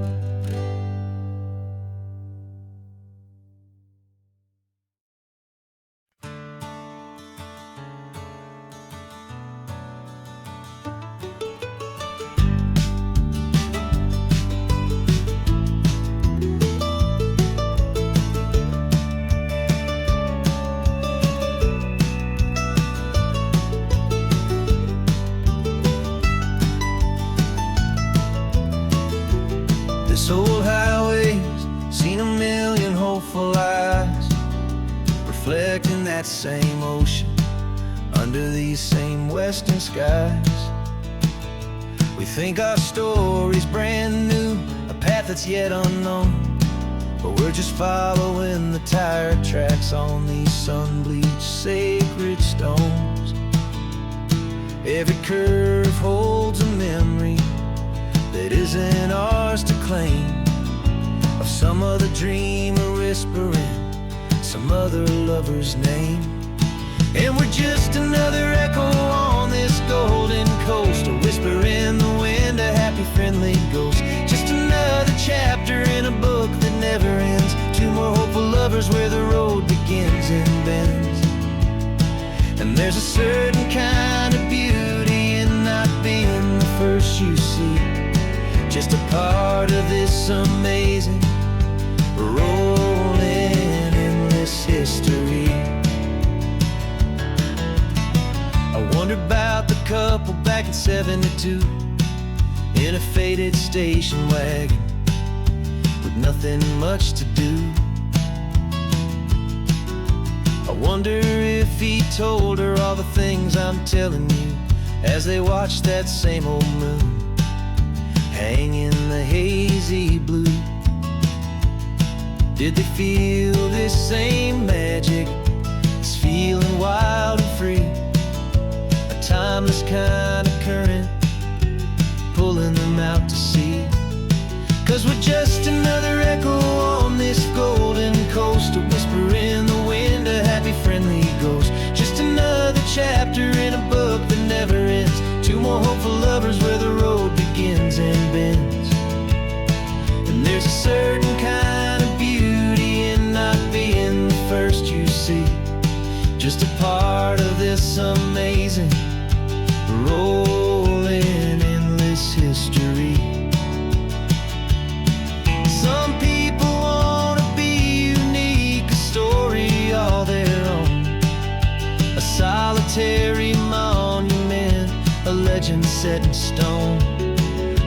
This old highway's seen a million hopeful eyes, reflecting that same ocean under these same western skies. We think our story's brand new, a path that's yet unknown, but we're just following the tire tracks on these sun-bleached sacred stones. Every curve holds a memory that isn't ours to claim, of some other dreamer whispering some other lover's name. And we're just another echo on this golden coast, a whisper in the wind, a happy friendly ghost. Just another chapter in a book that never ends. Two more hopeful lovers where the road begins and bends. And there's a certain kind of beauty in not being the first you see, just a part of this amazing, rolling, endless history. I wonder about the couple back in '72 in a faded station wagon with nothing much to do. I wonder if he told her all the things I'm telling you as they watched that same old moon hang in the hazy blue? Did they feel this same magic, this feeling wild and free? A timeless kind of current pulling them out to sea. 'Cause we're just another echo on this golden coast, a whisper in the wind, a happy friendly ghost. Just another chapter in a book that never ends. Two more hopeful lovers where the road begins and bends. And there's a certain kind of beauty in not being the first you see. Just a part of this amazing, rolling, endless history. Some people wanna be unique, a story all their own, a solitary monument, a legend set in stone.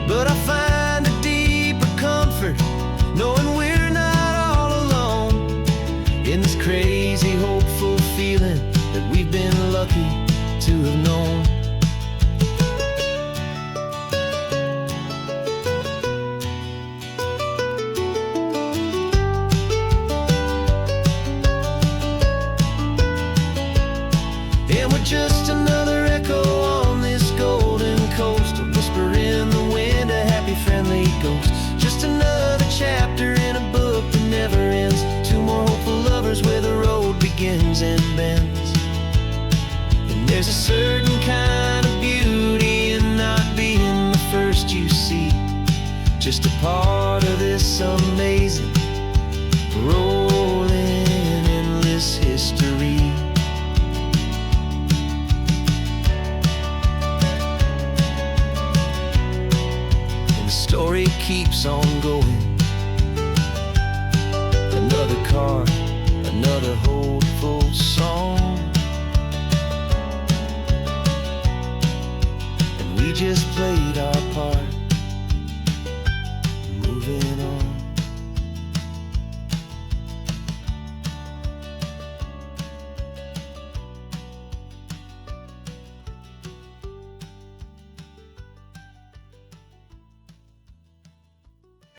But I find a deeper comfort knowing we're not all alone in this crazy, hopeful feeling that we've been lucky to have known. And we're just another echo on this golden coast, a whisper in the wind, a happy friendly ghost. Just another chapter in a book that never ends. Two more hopeful lovers where the road begins and bends. And there's a certain kind of beauty in not being the first you see. Just a part of this amazing, rolling, endless history. Story keeps on going. Another card, another hopeful song, and we just played our